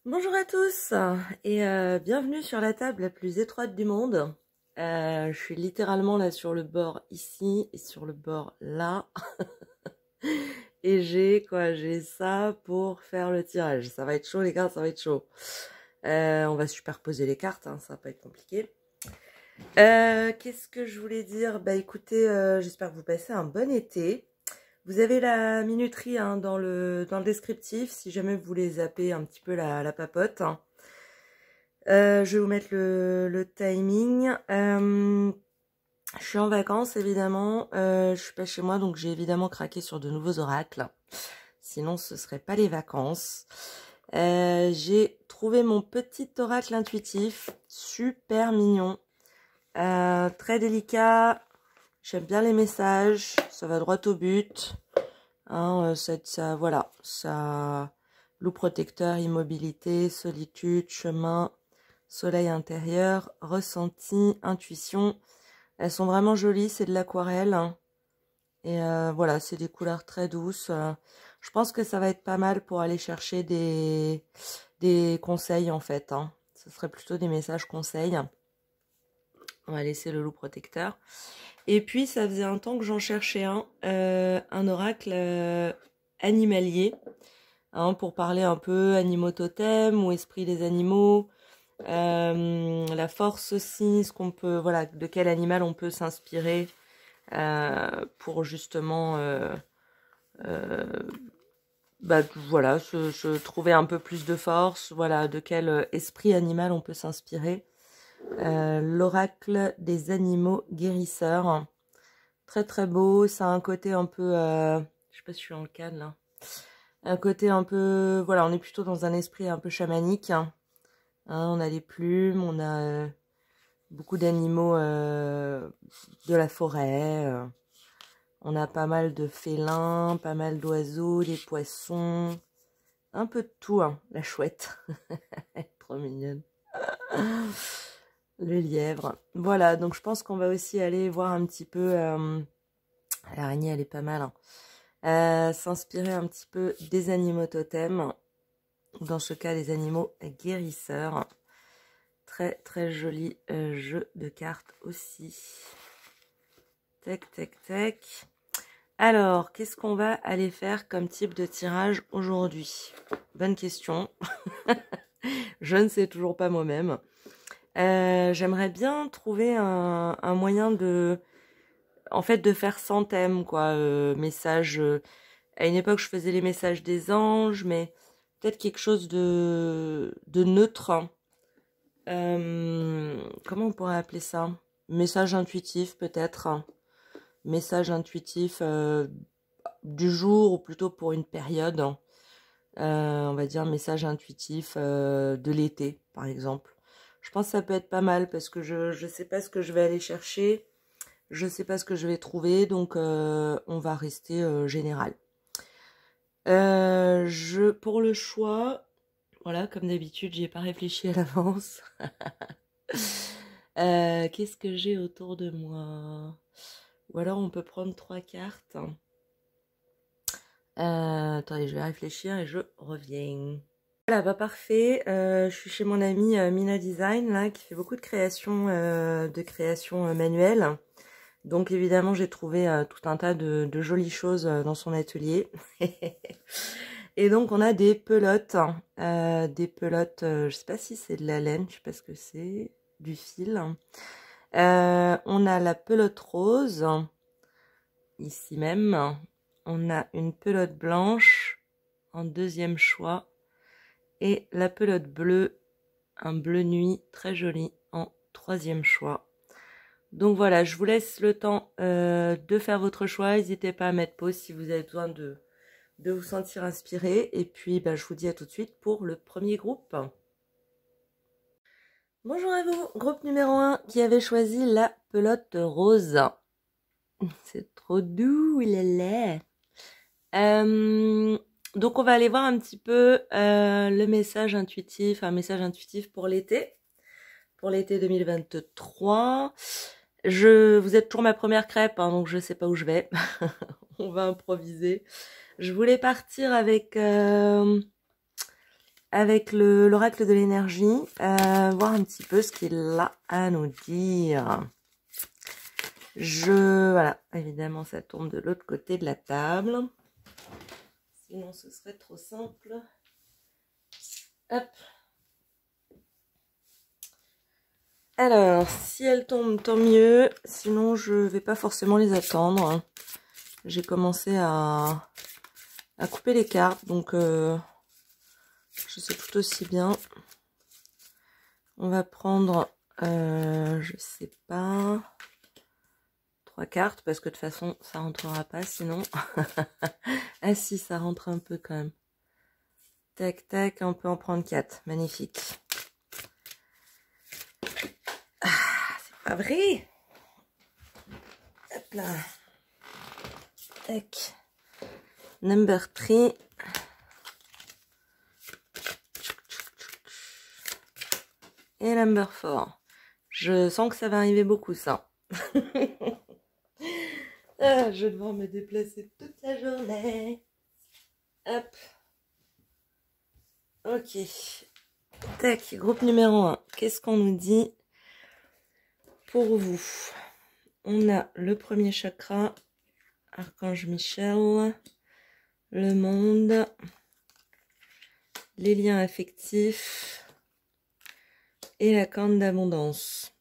Bonjour à tous et bienvenue sur la table la plus étroite du monde. Je suis littéralement là sur le bord ici et sur le bord là. Et j'ai ça pour faire le tirage. Ça va être chaud les gars, ça va être chaud. On va superposer les cartes, hein, ça va pas être compliqué. Qu'est-ce que je voulais dire? Bah écoutez, j'espère que vous passez un bon été. Vous avez la minuterie hein, dans le descriptif si jamais vous voulez zapper un petit peu la papote. Je vais vous mettre le timing. Je suis en vacances évidemment. Je suis pas chez moi donc j'ai évidemment craqué sur de nouveaux oracles. Sinon ce serait pas les vacances. J'ai trouvé mon petit oracle intuitif. Super mignon. Très délicat. J'aime bien les messages. Ça va droit au but. Hein, voilà. Ça... Loup protecteur, immobilité, solitude, chemin... Soleil intérieur, ressenti, intuition. Elles sont vraiment jolies, c'est de l'aquarelle. Et voilà, c'est des couleurs très douces. Je pense que ça va être pas mal pour aller chercher des conseils en fait. Hein. Ce serait plutôt des messages conseils. On va laisser le loup protecteur. Et puis, ça faisait un temps que j'en cherchais un oracle animalier. Hein, pour parler un peu animaux totems ou esprit des animaux. La force aussi, ce qu'on peut, voilà, de quel animal on peut s'inspirer pour justement, bah voilà, se trouver un peu plus de force, voilà, de quel esprit animal on peut s'inspirer. L'oracle des animaux guérisseurs, très très beau, ça a un côté un peu, je sais pas si je suis dans le cadre là, un côté un peu, voilà, on est plutôt dans un esprit un peu chamanique. Hein, on a les plumes, on a beaucoup d'animaux de la forêt. On a pas mal de félins, pas mal d'oiseaux, des poissons. Un peu de tout, hein. La chouette. Elle est trop mignonne. Le lièvre. Voilà, donc je pense qu'on va aussi aller voir un petit peu... l'araignée, elle est pas mal. Hein. S'inspirer un petit peu des animaux totems. Dans ce cas, les animaux guérisseurs. Très très joli jeu de cartes aussi. Tac, tac, tac. Alors, qu'est-ce qu'on va aller faire comme type de tirage aujourd'hui? Bonne question. Je ne sais toujours pas moi-même. J'aimerais bien trouver un moyen de... En fait, de faire sans thème, quoi. Message... à une époque, je faisais les messages des anges, mais peut-être quelque chose de neutre. Hein. Comment on pourrait appeler ça? Message intuitif, peut-être. Hein. Message intuitif du jour, ou plutôt pour une période. Hein. On va dire message intuitif de l'été, par exemple. Je pense que ça peut être pas mal, parce que je sais pas ce que je vais aller chercher. Je sais pas ce que je vais trouver, donc on va rester général. Pour le choix... Voilà, comme d'habitude, j'y ai pas réfléchi à l'avance. Qu'est-ce que j'ai autour de moi? Ou alors on peut prendre 3 cartes. Attendez, je vais réfléchir et je reviens. Voilà, bah parfait. Je suis chez mon amie Mina Design, là, qui fait beaucoup de créations manuelles. Donc évidemment, j'ai trouvé tout un tas de jolies choses dans son atelier. Et donc on a des pelotes, je sais pas si c'est de la laine, je sais pas ce que c'est, du fil. On a la pelote rose, ici même. On a une pelote blanche en deuxième choix. Et la pelote bleue, un bleu nuit très joli en troisième choix. Donc voilà, je vous laisse le temps de faire votre choix. N'hésitez pas à mettre pause si vous avez besoin de vous sentir inspiré. Et puis, bah, je vous dis à tout de suite pour le premier groupe. Bonjour à vous, groupe numéro 1 qui avait choisi la pelote rose. C'est trop doux, il est laid. Donc, on va aller voir un petit peu le message intuitif, un message intuitif pour l'été 2023. Vous êtes toujours ma première crêpe, hein, donc je sais pas où je vais. On va improviser. Je voulais partir avec avec l'oracle de l'énergie, voir un petit peu ce qu'il a à nous dire. Voilà, évidemment ça tombe de l'autre côté de la table. Sinon ce serait trop simple. Hop. Alors, si elles tombent, tant mieux. Sinon, je vais pas forcément les attendre. J'ai commencé à couper les cartes, donc je sais tout aussi bien. On va prendre, je sais pas, 3 cartes, parce que de toute façon, ça rentrera pas sinon. Ah si, ça rentre un peu quand même. Tac, tac, on peut en prendre 4. Magnifique. Pas vrai. Hop là. Tac. Number 3. Et number 4. Je sens que ça va arriver beaucoup ça. Ah, je vais devoir me déplacer toute la journée. Hop. Ok. Tac, groupe numéro 1. Qu'est-ce qu'on nous dit pour vous? On a le premier chakra, Archange Michel, le monde, les liens affectifs et la corne d'abondance.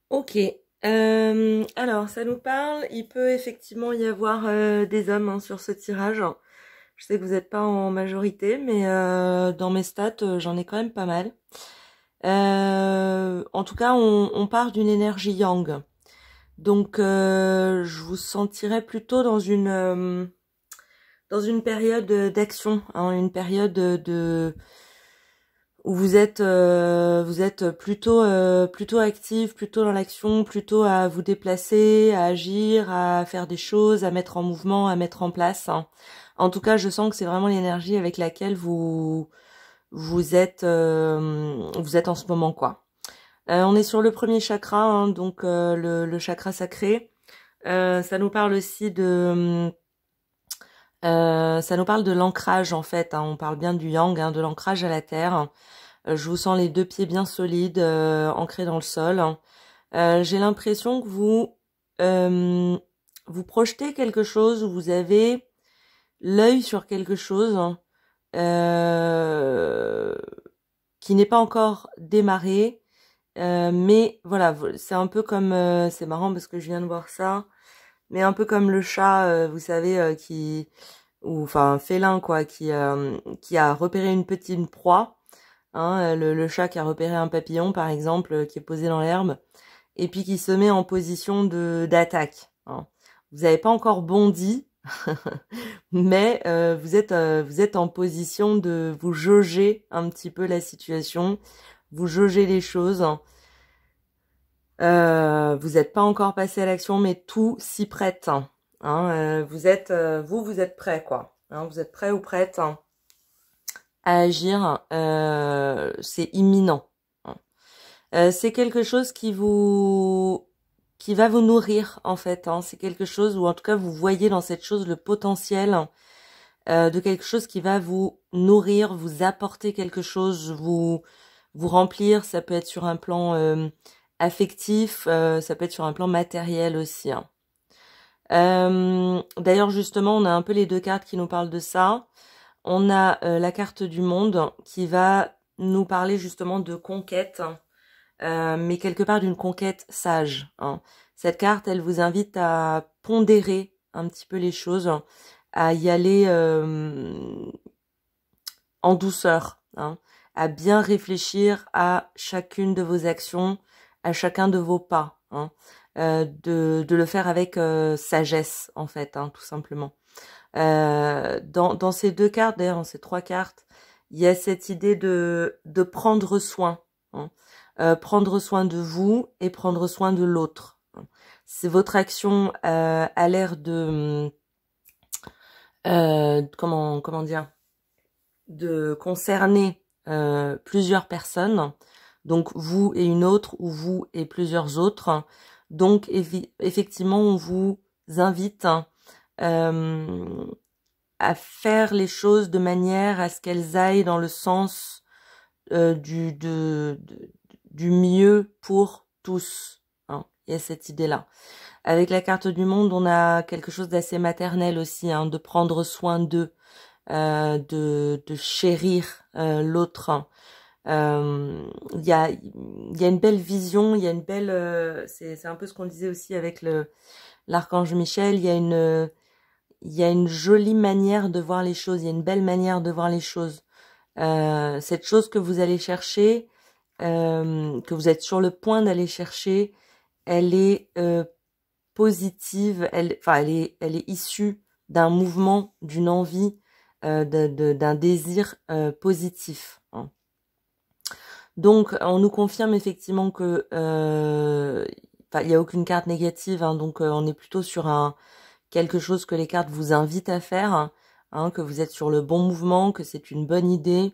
Ok, alors ça nous parle, il peut effectivement y avoir des hommes sur ce tirage. Je sais que vous n'êtes pas en majorité, mais dans mes stats, j'en ai quand même pas mal. En tout cas, on part d'une énergie yang. Donc, je vous sentirais plutôt dans une période d'action, hein, une période où vous êtes plutôt actif, plutôt dans l'action, plutôt à vous déplacer, à agir, à faire des choses, à mettre en mouvement, à mettre en place. Hein. En tout cas, je sens que c'est vraiment l'énergie avec laquelle vous êtes en ce moment, quoi. On est sur le premier chakra, hein, donc le chakra sacré. Ça nous parle aussi ça nous parle de l'ancrage en fait. Hein, on parle bien du yang, hein, de l'ancrage à la terre. Je vous sens les 2 pieds bien solides, ancrés dans le sol. J'ai l'impression que vous projetez quelque chose, ou vous avez l'œil sur quelque chose qui n'est pas encore démarré. Mais voilà, c'est un peu comme, c'est marrant parce que je viens de voir ça, mais un peu comme le chat, vous savez, enfin félin quoi, qui a repéré une proie, hein, le chat qui a repéré un papillon par exemple, qui est posé dans l'herbe, et puis qui se met en position d'attaque. Hein. Vous n'avez pas encore bondi, mais vous êtes en position de vous jauger un petit peu la situation, vous jaugez les choses. Vous n'êtes pas encore passé à l'action, mais tout s'y prête. Hein, vous êtes prêt, quoi. Hein, vous êtes prêt ou prête à agir. C'est imminent. Hein. C'est quelque chose qui va vous nourrir, en fait. Hein. C'est quelque chose où, en tout cas, vous voyez dans cette chose le potentiel de quelque chose qui va vous nourrir, vous apporter quelque chose, vous remplir. Ça peut être sur un plan affectif, ça peut être sur un plan matériel aussi. Hein. D'ailleurs, justement, on a un peu les 2 cartes qui nous parlent de ça. On a la carte du monde qui va nous parler justement de conquête, mais quelque part d'une conquête sage. Hein. Cette carte, elle vous invite à pondérer un petit peu les choses, à y aller en douceur, hein, à bien réfléchir à chacune de vos actions, à chacun de vos pas, hein, de le faire avec sagesse en fait, hein, tout simplement. Dans ces 2 cartes, d'ailleurs dans ces 3 cartes, il y a cette idée de prendre soin, hein, prendre soin de vous et prendre soin de l'autre. Hein. C'est votre action a l'air de comment dire, de concerner plusieurs personnes, donc vous et une autre, ou vous et plusieurs autres. Donc effectivement, on vous invite à faire les choses de manière à ce qu'elles aillent dans le sens du mieux pour tous. Hein. Il y a cette idée-là. Avec la carte du monde, on a quelque chose d'assez maternel aussi, hein, de prendre soin d'eux, de chérir l'autre. Il y a une belle vision, il y a une belle, c'est un peu ce qu'on disait aussi avec l'archange Michel. Il y a une jolie manière de voir les choses, il y a une belle manière de voir les choses. Cette chose que vous allez chercher, que vous êtes sur le point d'aller chercher, elle est positive, elle est issue d'un mouvement, d'une envie, d'un désir positif. Hein. Donc, on nous confirme effectivement que, il y a aucune carte négative, hein, donc on est plutôt sur quelque chose que les cartes vous invitent à faire, hein, que vous êtes sur le bon mouvement, que c'est une bonne idée.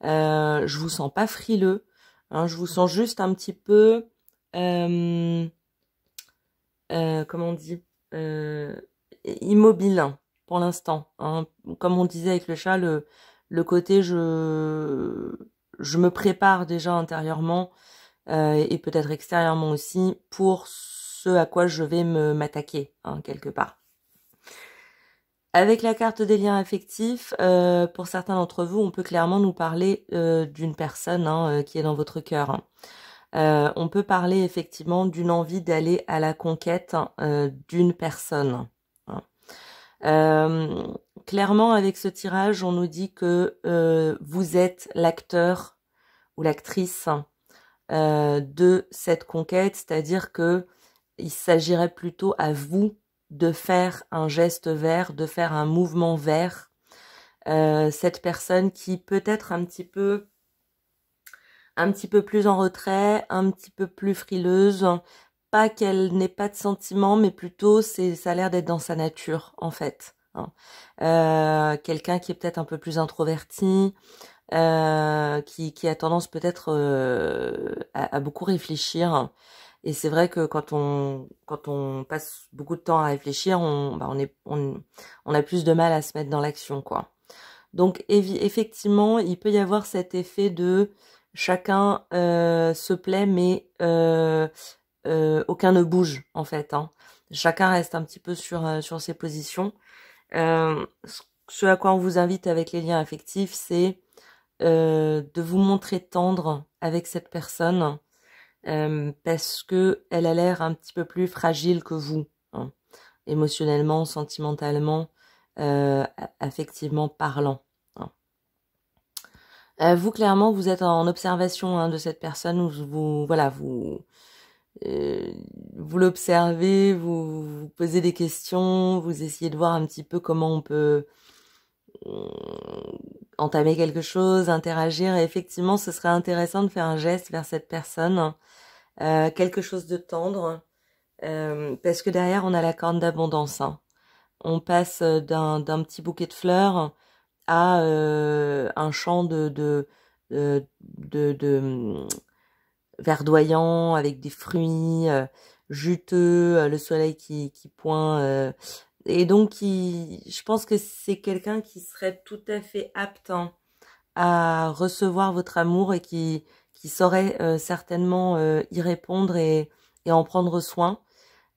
Je vous sens pas frileux, hein, je vous sens juste un petit peu, comment on dit, immobile pour l'instant. Hein. Comme on disait avec le chat, le côté je me prépare déjà intérieurement et peut-être extérieurement aussi pour ce à quoi je vais m'attaquer, hein, quelque part. Avec la carte des liens affectifs, pour certains d'entre vous, on peut clairement nous parler d'une personne hein, qui est dans votre cœur. Hein. On peut parler effectivement d'une envie d'aller à la conquête d'une personne. Hein. Clairement, avec ce tirage, on nous dit que vous êtes l'acteur ou l'actrice de cette conquête, c'est-à-dire que il s'agirait plutôt à vous de faire un geste vers, de faire un mouvement vers cette personne qui peut être un petit peu plus en retrait, un petit peu plus frileuse, pas qu'elle n'ait pas de sentiments, mais plutôt ça a l'air d'être dans sa nature en fait. Hein. Quelqu'un qui est peut-être un peu plus introverti, qui a tendance peut-être à beaucoup réfléchir. Et c'est vrai que quand on passe beaucoup de temps à réfléchir, on a plus de mal à se mettre dans l'action, quoi. Donc effectivement, il peut y avoir cet effet de chacun se plaît, mais aucun ne bouge en fait. Hein. Chacun reste un petit peu sur ses positions. Ce à quoi on vous invite avec les liens affectifs, c'est de vous montrer tendre avec cette personne parce que elle a l'air un petit peu plus fragile que vous, hein, émotionnellement, sentimentalement, affectivement parlant. Hein. Vous clairement, vous êtes en observation hein, de cette personne, vous l'observez, vous posez des questions, vous essayez de voir un petit peu comment on peut entamer quelque chose, interagir. Et effectivement, ce serait intéressant de faire un geste vers cette personne, quelque chose de tendre, parce que derrière, on a la corne d'abondance. Hein. On passe d'un petit bouquet de fleurs à un champ de verdoyant avec des fruits juteux, le soleil qui pointe. Et donc, je pense que c'est quelqu'un qui serait tout à fait apte hein, à recevoir votre amour et qui saurait certainement y répondre et en prendre soin.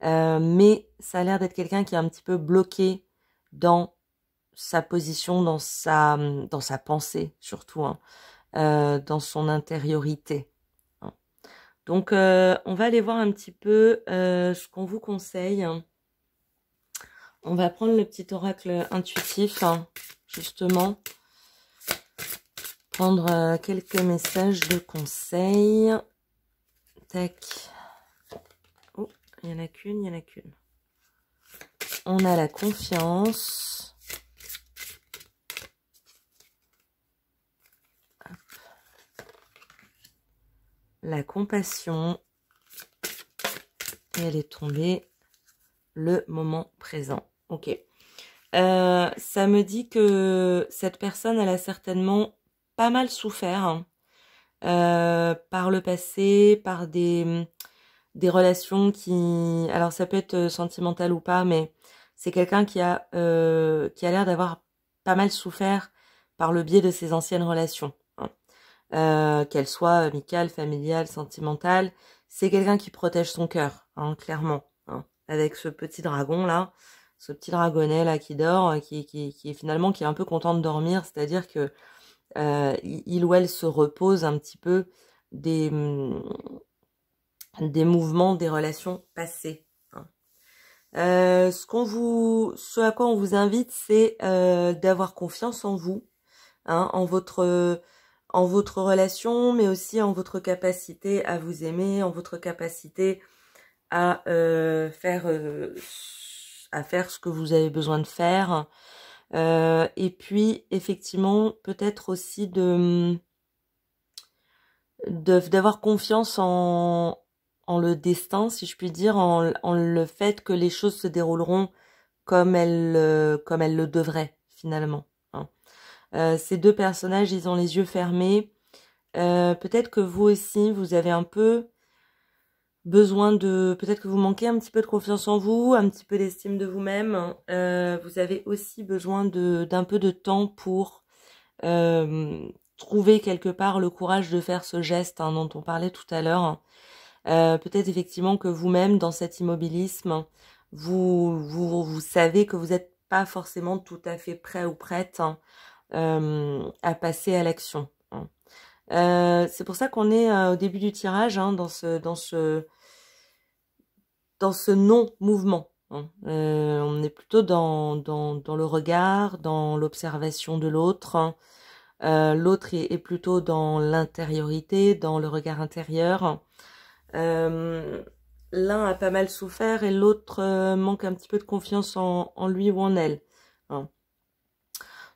Mais ça a l'air d'être quelqu'un qui est un petit peu bloqué dans sa position, dans sa pensée surtout, hein, dans son intériorité. Hein. Donc, on va aller voir un petit peu ce qu'on vous conseille. On va prendre le petit oracle intuitif, hein, justement. Prendre quelques messages de conseil. Tac. Oh, il n'y en a qu'une, il n'y en a qu'une. On a la confiance. Hop. La compassion. Et elle est tombée le moment présent. Ok. Ça me dit que cette personne, elle a certainement pas mal souffert hein, par le passé, par des relations qui... Alors ça peut être sentimental ou pas, mais c'est quelqu'un qui a l'air d'avoir pas mal souffert par le biais de ses anciennes relations, hein. Qu'elles soient amicales, familiales, sentimentales. C'est quelqu'un qui protège son cœur, hein, clairement, hein, avec ce petit dragon là, ce petit dragonnet là qui dort, qui est finalement qui est un peu content de dormir, c'est-à-dire que il ou elle se repose un petit peu des mouvements, des relations passées, hein. Ce à quoi on vous invite, c'est d'avoir confiance en vous, hein, en votre relation, mais aussi en votre capacité à vous aimer, en votre capacité à faire ce que vous avez besoin de faire. Et puis effectivement, peut-être aussi d'avoir confiance en le destin, si je puis dire, en le fait que les choses se dérouleront comme elles le devraient finalement, hein. Ces deux personnages, ils ont les yeux fermés. Peut-être que vous aussi, vous avez un peu besoin peut-être que vous manquez un petit peu de confiance en vous, un petit peu d'estime de vous-même. Vous avez aussi besoin d'un peu de temps pour trouver quelque part le courage de faire ce geste, hein, dont on parlait tout à l'heure. Peut-être effectivement que vous-même, dans cet immobilisme, vous savez que vous n'êtes pas forcément tout à fait prêt ou prête, hein, à passer à l'action, hein. C'est pour ça qu'on est au début du tirage, hein, dans ce non-mouvement, hein. On est plutôt dans le regard, dans l'observation de l'autre, hein. L'autre est plutôt dans l'intériorité, dans le regard intérieur. L'un a pas mal souffert et l'autre manque un petit peu de confiance en lui ou en elle, hein.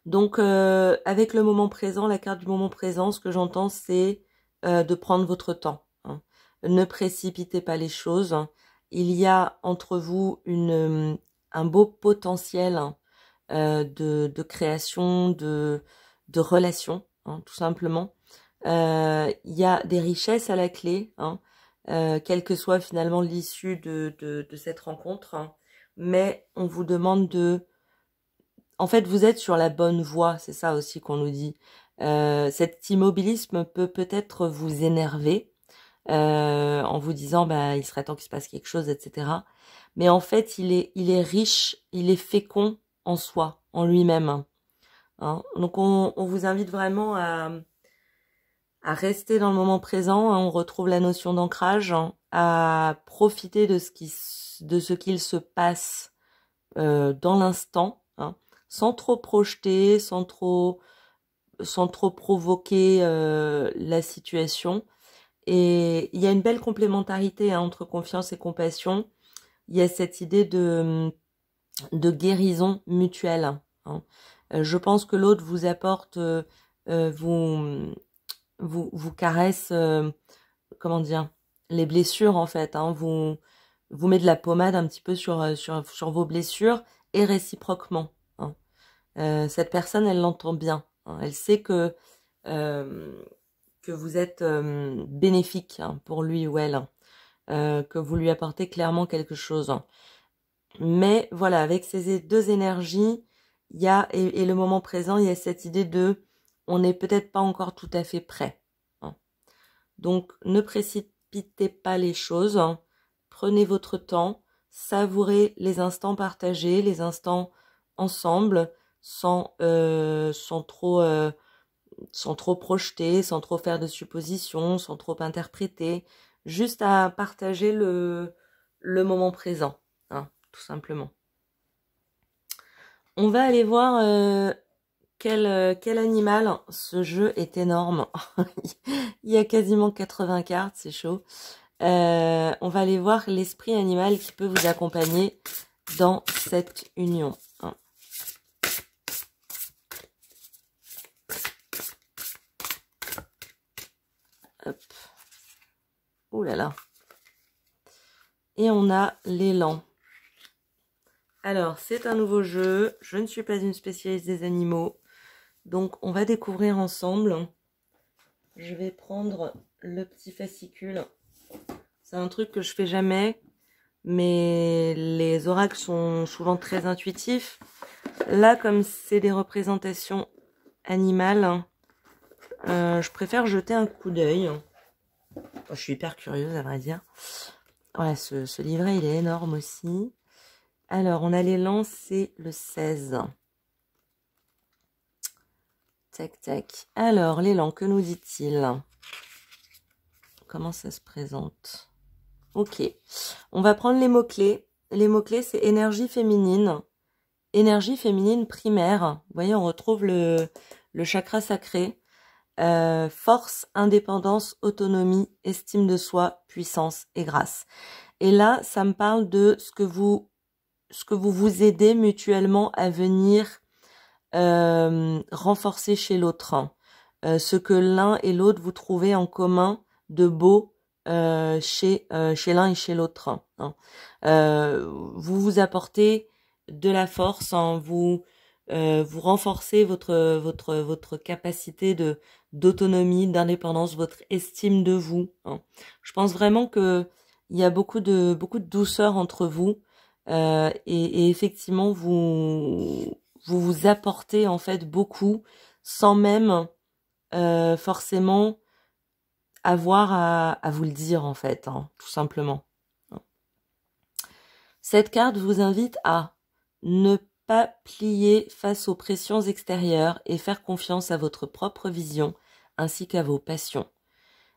Donc, avec le moment présent, la carte du moment présent, ce que j'entends, c'est de prendre votre temps, hein. Ne précipitez pas les choses, hein. Il y a entre vous un beau potentiel, hein, de création, de relations, hein, tout simplement. Il y a des richesses à la clé, hein, quelle que soit finalement l'issue de cette rencontre, hein. Mais on vous demande en fait, vous êtes sur la bonne voie, c'est ça aussi qu'on nous dit. Cet immobilisme peut-être vous énerver, en vous disant bah il serait temps qu'il se passe quelque chose, etc. Mais en fait, il est riche, il est fécond en soi, en lui-même, hein. Donc on vous invite vraiment à rester dans le moment présent, hein. On retrouve la notion d'ancrage, hein, à profiter de ce qu'il se passe dans l'instant, hein, sans trop projeter, sans trop provoquer la situation. Et il y a une belle complémentarité, hein, entre confiance et compassion. Il y a cette idée de guérison mutuelle, hein. Je pense que l'autre vous apporte, vous caresse, comment dire, les blessures en fait, hein, vous met de la pommade un petit peu sur vos blessures et réciproquement, hein. Cette personne, elle l'entend bien, hein. Elle sait que vous êtes bénéfique, hein, pour lui ou elle, hein, que vous lui apportez clairement quelque chose, hein. Mais voilà, avec ces deux énergies, il y a et le moment présent, il y a cette idée on n'est peut-être pas encore tout à fait prêt, hein. Donc ne précipitez pas les choses, hein. Prenez votre temps, savourez les instants partagés, les instants ensemble, sans trop projeter, sans trop faire de suppositions, sans trop interpréter, juste à partager le moment présent, hein, tout simplement. On va aller voir quel animal. Ce jeu est énorme. Il y a quasiment 80 cartes, c'est chaud. On va aller voir l'esprit animal qui peut vous accompagner dans cette union, hein. Hop. Ouh là là. Et on a l'élan. Alors, c'est un nouveau jeu. Je ne suis pas une spécialiste des animaux. Donc, on va découvrir ensemble. Je vais prendre le petit fascicule. C'est un truc que je fais jamais. Mais les oracles sont souvent très intuitifs. Là, comme c'est des représentations animales, je préfère jeter un coup d'œil. Je suis hyper curieuse, à vrai dire. Ouais, ce livret, il est énorme aussi. Alors, on a l'élan, c'est le 16. Tac, tac. Alors, l'élan, que nous dit-il? Comment ça se présente? Ok. On va prendre les mots-clés. Les mots-clés, c'est énergie féminine. Énergie féminine primaire. Vous voyez, on retrouve le chakra sacré. Force, indépendance, autonomie, estime de soi, puissance et grâce. Et là, ça me parle de ce que vous vous aidez mutuellement à venir renforcer chez l'autre. Ce que l'un et l'autre vous trouvez en commun de beau chez l'un et chez l'autre. Hein. Vous vous apportez de la force, hein, vous renforcez votre capacité d'autonomie, d'indépendance, votre estime de vous. Hein. Je pense vraiment que il y a beaucoup de douceur entre vous et effectivement vous apportez en fait beaucoup sans même forcément avoir à vous le dire en fait, hein, tout simplement. Cette carte vous invite à ne pas plier face aux pressions extérieures et faire confiance à votre propre vision ainsi qu'à vos passions.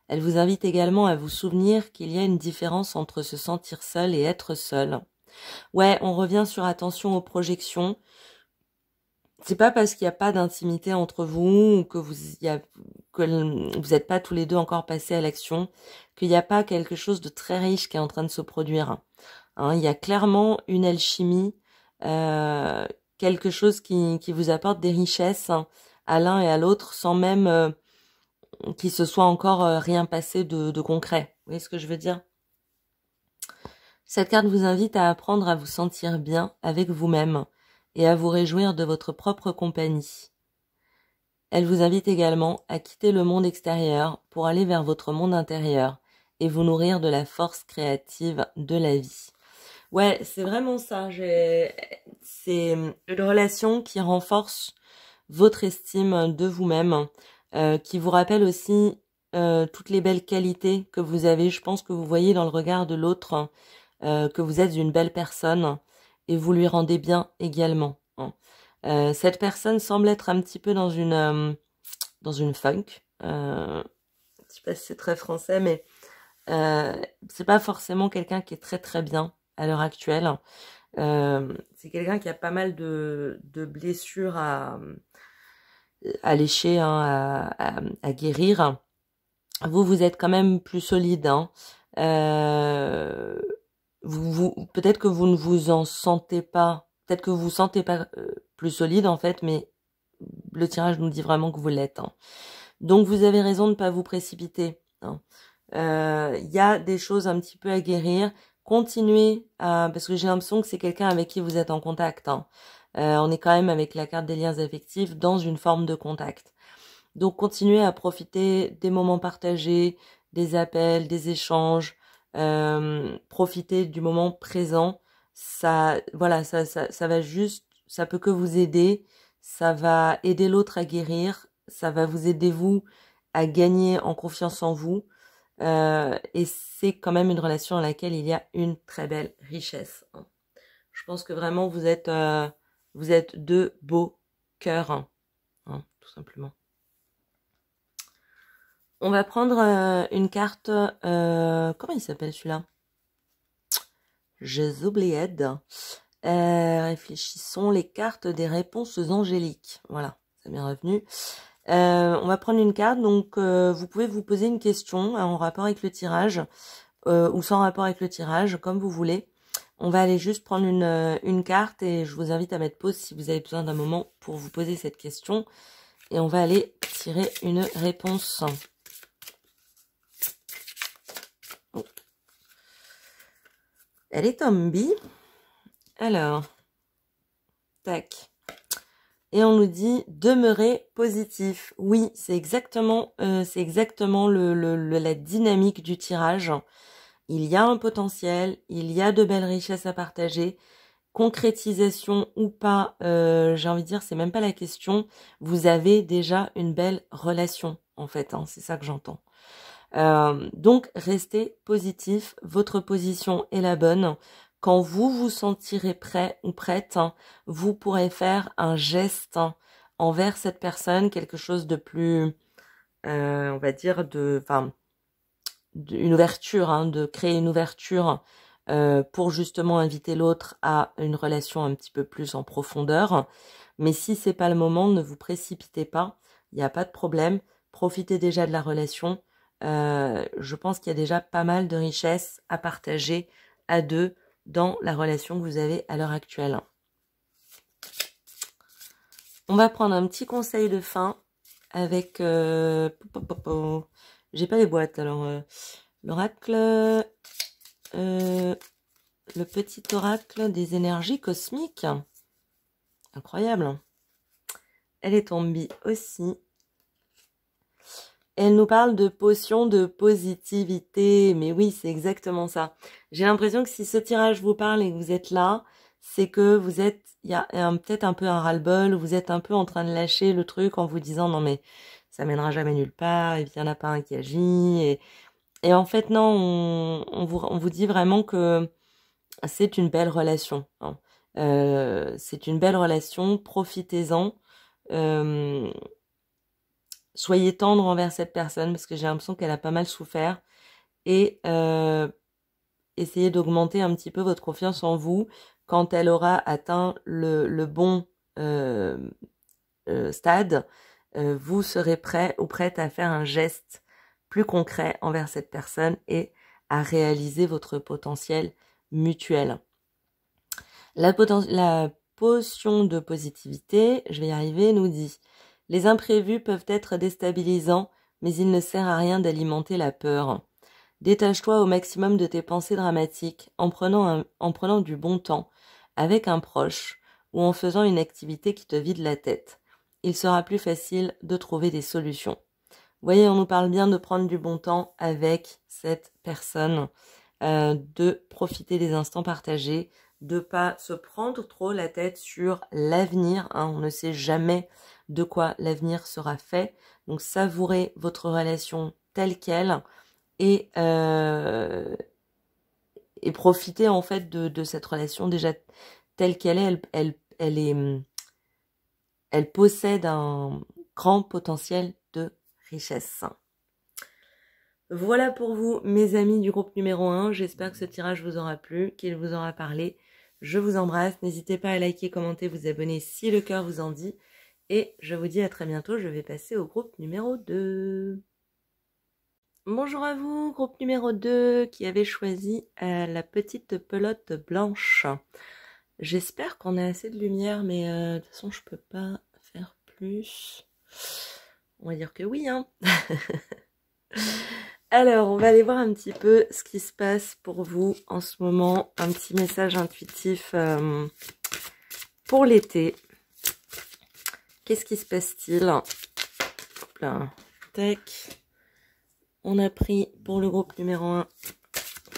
Elle vous invite également à vous souvenir qu'il y a une différence entre se sentir seul et être seul. Ouais, on revient sur attention aux projections. C'est pas parce qu'il n'y a pas d'intimité entre vous ou que vous n'êtes pas tous les deux encore passés à l'action qu'il n'y a pas quelque chose de très riche qui est en train de se produire. Hein, il y a clairement une alchimie, quelque chose qui vous apporte des richesses, hein, à l'un et à l'autre sans même qu'il se soit encore rien passé de concret. Vous voyez ce que je veux dire? Cette carte vous invite à apprendre à vous sentir bien avec vous-même et à vous réjouir de votre propre compagnie. Elle vous invite également à quitter le monde extérieur pour aller vers votre monde intérieur et vous nourrir de la force créative de la vie. Ouais, c'est vraiment ça. C'est une relation qui renforce votre estime de vous-même, qui vous rappelle aussi toutes les belles qualités que vous avez. Je pense que vous voyez dans le regard de l'autre que vous êtes une belle personne et vous lui rendez bien également. Hein. Cette personne semble être un petit peu dans une funk. Je sais pas si c'est très français, mais c'est pas forcément quelqu'un qui est très très bien à l'heure actuelle. C'est quelqu'un qui a pas mal de blessures à lécher, hein, à guérir. Vous êtes quand même plus solide. Hein. Peut-être que vous ne vous en sentez pas, peut-être que vous vous sentez pas plus solide en fait, mais le tirage nous dit vraiment que vous l'êtes. Hein. Donc vous avez raison de ne pas vous précipiter. Hein. Y a des choses un petit peu à guérir. Continuez parce que j'ai l'impression que c'est quelqu'un avec qui vous êtes en contact. Hein. On est quand même avec la carte des liens affectifs dans une forme de contact. Donc continuez à profiter des moments partagés, des appels, des échanges. Profitez du moment présent. Ça va juste, ça peut que vous aider. Ça va aider l'autre à guérir. Ça va vous aider vous à gagner en confiance en vous. Et c'est quand même une relation dans laquelle il y a une très belle richesse. Hein. Je pense que vraiment vous êtes deux beaux cœurs, hein, tout simplement. On va prendre une carte. Comment il s'appelle celui-là? J'ai oublié. Réfléchissons, les cartes des réponses angéliques. Voilà, c'est bien revenu. On va prendre une carte, donc vous pouvez vous poser une question en rapport avec le tirage ou sans rapport avec le tirage, comme vous voulez. On va aller juste prendre une carte et je vous invite à mettre pause si vous avez besoin d'un moment pour vous poser cette question. Et on va aller tirer une réponse. Oh. Elle est tombée. Alors, tac. Et on nous dit demeurer positif. Oui, c'est exactement la dynamique du tirage. Il y a un potentiel, il y a de belles richesses à partager concrétisation ou pas, j'ai envie de dire, c'est même pas la question. Vous avez déjà une belle relation, en fait, hein, c'est ça que j'entends. Donc, restez positif. Votre position est la bonne. Quand vous vous sentirez prêt ou prête, hein, vous pourrez faire un geste hein, envers cette personne, quelque chose de plus, on va dire, une ouverture, hein, de créer une ouverture pour justement inviter l'autre à une relation un petit peu plus en profondeur. Mais si c'est pas le moment, ne vous précipitez pas. Il n'y a pas de problème. Profitez déjà de la relation. Je pense qu'il y a déjà pas mal de richesses à partager à deux dans la relation que vous avez à l'heure actuelle. On va prendre un petit conseil de fin avec... J'ai pas les boîtes, alors... l'oracle... le petit oracle des énergies cosmiques. Incroyable. Elle est tombée aussi. Elle nous parle de potion de positivité. Mais oui, c'est exactement ça. J'ai l'impression que si ce tirage vous parle et que vous êtes là, c'est que vous êtes, il y a peut-être un peu un ras-le-bol, vous êtes un peu en train de lâcher le truc en vous disant non mais ça mènera jamais nulle part, et puis il n'y en a pas un qui agit. Et en fait non, on vous dit vraiment que c'est une belle relation. Hein. C'est une belle relation, profitez-en. Soyez tendre envers cette personne parce que j'ai l'impression qu'elle a pas mal souffert et essayez d'augmenter un petit peu votre confiance en vous quand elle aura atteint le bon stade. Vous serez prêt ou prête à faire un geste plus concret envers cette personne et à réaliser votre potentiel mutuel. La potion de positivité, je vais y arriver, nous dit « Les imprévus peuvent être déstabilisants, mais il ne sert à rien d'alimenter la peur. Détache-toi au maximum de tes pensées dramatiques en prenant du bon temps, avec un proche ou en faisant une activité qui te vide la tête. Il sera plus facile de trouver des solutions. » Vous voyez, on nous parle bien de prendre du bon temps avec cette personne, de profiter des instants partagés, de pas se prendre trop la tête sur l'avenir. Hein, on ne sait jamais de quoi l'avenir sera fait. Donc savourez votre relation telle qu'elle et profitez en fait de cette relation déjà telle qu'elle est. Elle possède un grand potentiel de richesse. Voilà pour vous, mes amis du groupe numéro 1. J'espère que ce tirage vous aura plu, qu'il vous aura parlé. Je vous embrasse. N'hésitez pas à liker, commenter, vous abonner si le cœur vous en dit. Et je vous dis à très bientôt. Je vais passer au groupe numéro 2. Bonjour à vous, groupe numéro 2, qui avait choisi la petite pelote blanche. J'espère qu'on a assez de lumière, mais de toute façon, je peux pas faire plus. On va dire que oui, hein. Alors, on va aller voir un petit peu ce qui se passe pour vous en ce moment. Un petit message intuitif pour l'été. Qu'est-ce qui se passe-t-il? Hop là, tac. On a pris pour le groupe numéro 1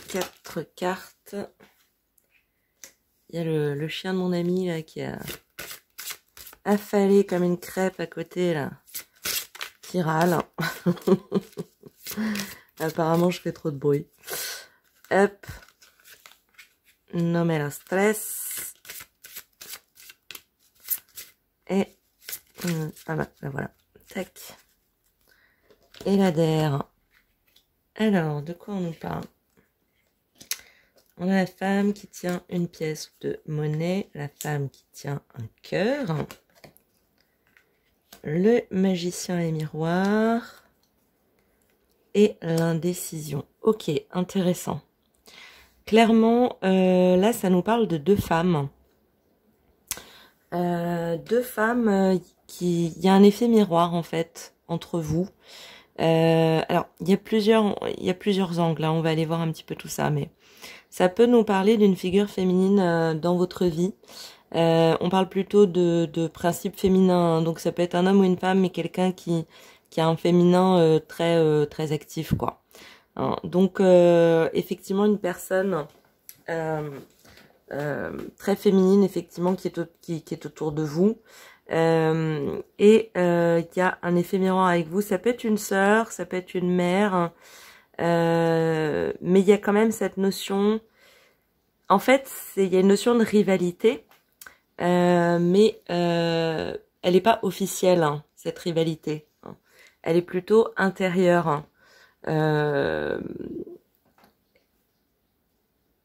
4 cartes. Il y a le chien de mon ami là qui a affalé comme une crêpe à côté là. Qui râle. Apparemment, je fais trop de bruit. Hop. No me lo stress. Et... ah bah, voilà. Tac. Et la DER. Alors, de quoi on nous parle? On a la femme qui tient une pièce de monnaie. La femme qui tient un cœur. Le magicien et miroir. Et l'indécision. Ok, intéressant. Clairement, là, ça nous parle de deux femmes. Deux femmes qui... Il y a un effet miroir, en fait, entre vous. Alors, il y a plusieurs angles. Hein, on va aller voir un petit peu tout ça. Mais ça peut nous parler d'une figure féminine dans votre vie. On parle plutôt de principe féminin. Hein, donc, ça peut être un homme ou une femme, mais quelqu'un qui a un féminin très actif, quoi. Hein, donc, effectivement, une personne très féminine, effectivement, qui est autour de vous. Il y a un effet miroir avec vous. Ça peut être une sœur, ça peut être une mère, mais il y a quand même cette notion... En fait, il y a une notion de rivalité, mais elle n'est pas officielle, hein, cette rivalité. Elle est plutôt intérieure.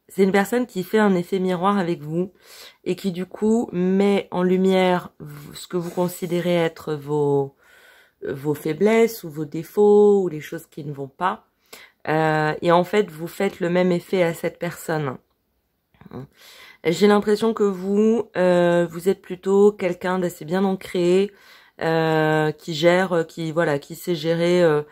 C'est une personne qui fait un effet miroir avec vous et qui du coup met en lumière ce que vous considérez être vos faiblesses ou vos défauts ou les choses qui ne vont pas. Et en fait, vous faites le même effet à cette personne. J'ai l'impression que vous êtes plutôt quelqu'un d'assez bien ancré, qui sait gérer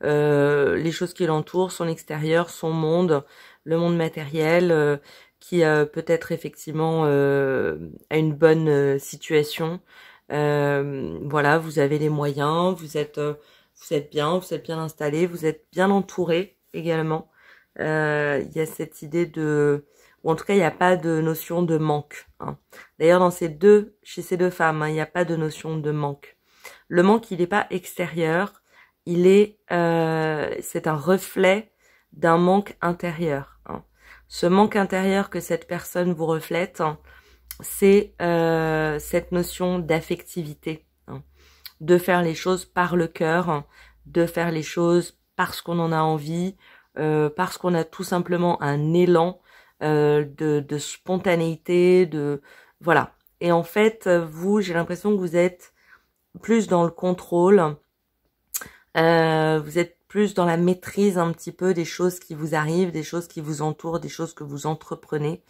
les choses qui l'entourent, son extérieur, son monde, le monde matériel, qui peut-être effectivement a une bonne situation. Voilà, vous avez les moyens, vous êtes bien installé, vous êtes bien entouré également. Il y a cette idée de... ou en tout cas, il n'y a pas de notion de manque. Hein. D'ailleurs, chez ces deux femmes, hein, il n'y a pas de notion de manque. Le manque, il n'est pas extérieur, c'est un reflet d'un manque intérieur. Hein. Ce manque intérieur que cette personne vous reflète, hein, c'est cette notion d'affectivité, hein, de faire les choses par le cœur, hein, de faire les choses parce qu'on en a envie, parce qu'on a tout simplement un élan de spontanéité, voilà. Et en fait, j'ai l'impression que vous êtes plus dans le contrôle, vous êtes plus dans la maîtrise un petit peu des choses qui vous arrivent, des choses qui vous entourent, des choses que vous entreprenez.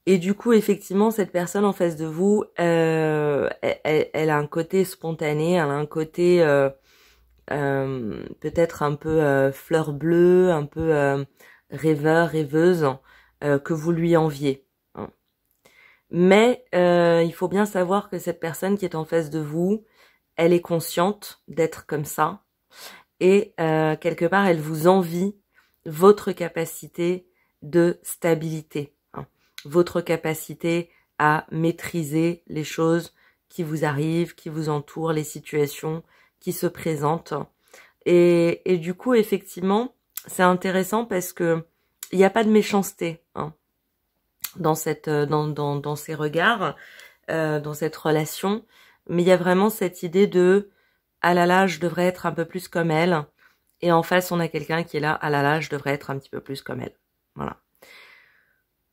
Et du coup, effectivement, cette personne en face de vous, elle a un côté spontané, elle a un côté peut-être un peu fleur bleue, un peu rêveur, rêveuse, que vous lui enviez. Hein. Mais il faut bien savoir que cette personne qui est en face de vous, elle est consciente d'être comme ça. Et quelque part, elle vous envie votre capacité de stabilité, hein, votre capacité à maîtriser les choses qui vous arrivent, qui vous entourent, les situations qui se présentent. Et du coup, effectivement, c'est intéressant parce que il n'y a pas de méchanceté, hein, dans ces regards, dans cette relation, mais il y a vraiment cette idée de ah là là, je devrais être un peu plus comme elle. Et en face, on a quelqu'un qui est là, ah là là, je devrais être un petit peu plus comme elle. Voilà.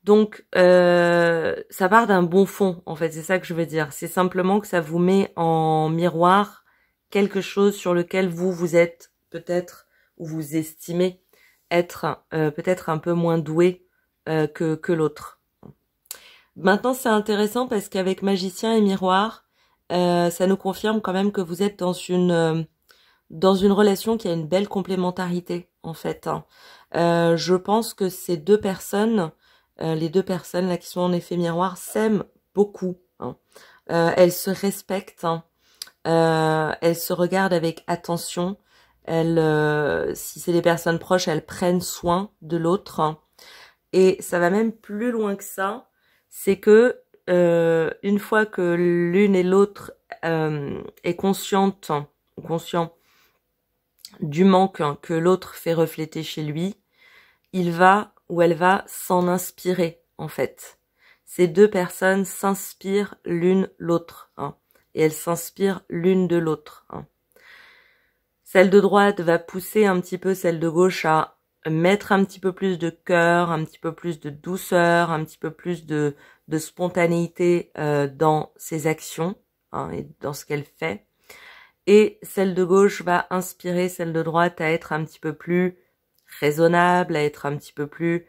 Donc, ça part d'un bon fond, en fait, c'est ça que je veux dire. C'est simplement que ça vous met en miroir quelque chose sur lequel vous êtes peut-être, ou vous estimez être peut-être un peu moins doué que l'autre. Maintenant, c'est intéressant parce qu'avec magicien et miroir, ça nous confirme quand même que vous êtes dans une relation qui a une belle complémentarité, en fait. Hein. Je pense que ces deux personnes, les deux personnes là qui sont en effet miroir, s'aiment beaucoup. Hein. Elles se respectent, hein. Elles se regardent avec attention. Si c'est des personnes proches, elles prennent soin de l'autre. Hein. Et ça va même plus loin que ça. C'est que une fois que l'une et l'autre est conscient du manque que l'autre fait refléter chez lui, il va ou elle va s'en inspirer, en fait. Ces deux personnes s'inspirent l'une l'autre, hein, et elles s'inspirent l'une de l'autre. Hein. Celle de droite va pousser un petit peu celle de gauche à mettre un petit peu plus de cœur, un petit peu plus de douceur, un petit peu plus de spontanéité dans ses actions, hein, et dans ce qu'elle fait. Et celle de gauche va inspirer celle de droite à être un petit peu plus raisonnable, à être un petit peu plus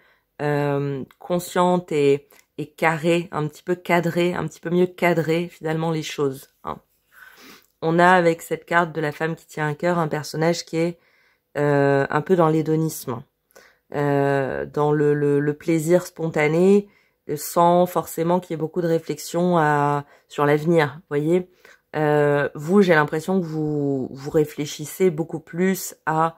consciente et carrée, un petit peu cadrée, un petit peu mieux cadrer finalement les choses. Hein. On a avec cette carte de la femme qui tient un cœur un personnage qui est un peu dans l'hédonisme, dans le plaisir spontané, sans forcément qu'il y ait beaucoup de réflexion sur l'avenir, voyez. Vous, j'ai l'impression que vous réfléchissez beaucoup plus à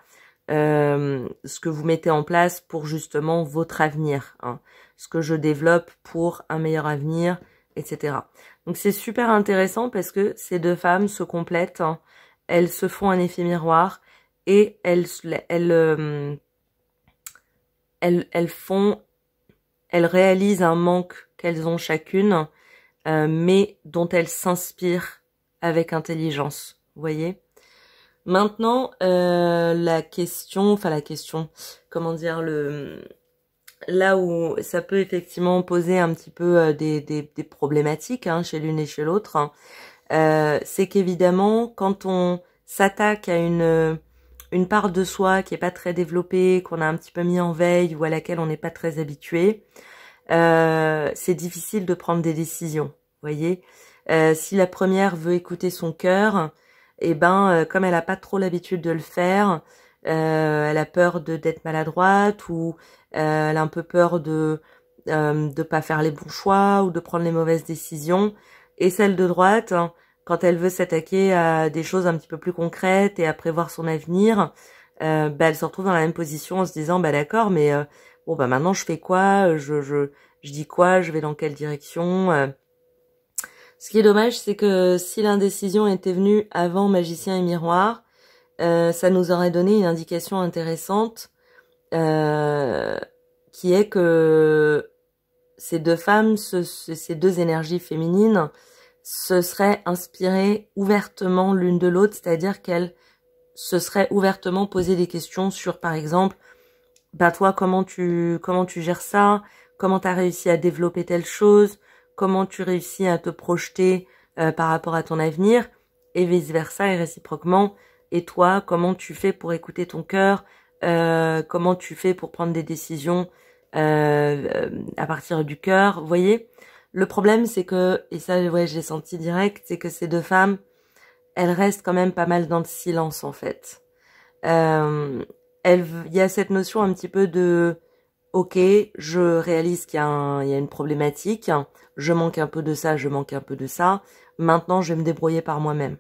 ce que vous mettez en place pour justement votre avenir, hein, ce que je développe pour un meilleur avenir, etc. Donc c'est super intéressant parce que ces deux femmes se complètent, hein, elles se font un effet miroir et elles réalisent un manque qu'elles ont chacune, mais dont elles s'inspirent avec intelligence, vous voyez. Maintenant, la question, comment dire, là où ça peut effectivement poser un petit peu des problématiques, hein, chez l'une et chez l'autre, hein, c'est qu'évidemment, quand on s'attaque à une part de soi qui est pas très développée, qu'on a un petit peu mis en veille ou à laquelle on n'est pas très habitué, c'est difficile de prendre des décisions, vous voyez. Si la première veut écouter son cœur, et comme elle a pas trop l'habitude de le faire, elle a peur d'être maladroite ou elle a un peu peur de pas faire les bons choix ou de prendre les mauvaises décisions. Et celle de droite, hein, quand elle veut s'attaquer à des choses un petit peu plus concrètes et à prévoir son avenir, elle se retrouve dans la même position en se disant d'accord, mais bon maintenant je fais quoi, je dis quoi, je vais dans quelle direction. Ce qui est dommage, c'est que si l'indécision était venue avant Magicien et Miroir, ça nous aurait donné une indication intéressante, qui est que ces deux femmes, ces deux énergies féminines, se seraient inspirées ouvertement l'une de l'autre, c'est-à-dire qu'elles se seraient ouvertement posé des questions sur, par exemple, toi, comment tu gères ça, comment tu as réussi à développer telle chose, comment tu réussis à te projeter par rapport à ton avenir, et vice-versa, et réciproquement. Et toi, comment tu fais pour écouter ton cœur, comment tu fais pour prendre des décisions à partir du cœur, vous voyez. Le problème, c'est que, et ça, ouais, je l'ai senti direct, c'est que ces deux femmes, elles restent quand même pas mal dans le silence, en fait. Il y a cette notion un petit peu de ok, je réalise qu'il y a une problématique, je manque un peu de ça, je manque un peu de ça, maintenant je vais me débrouiller par moi-même.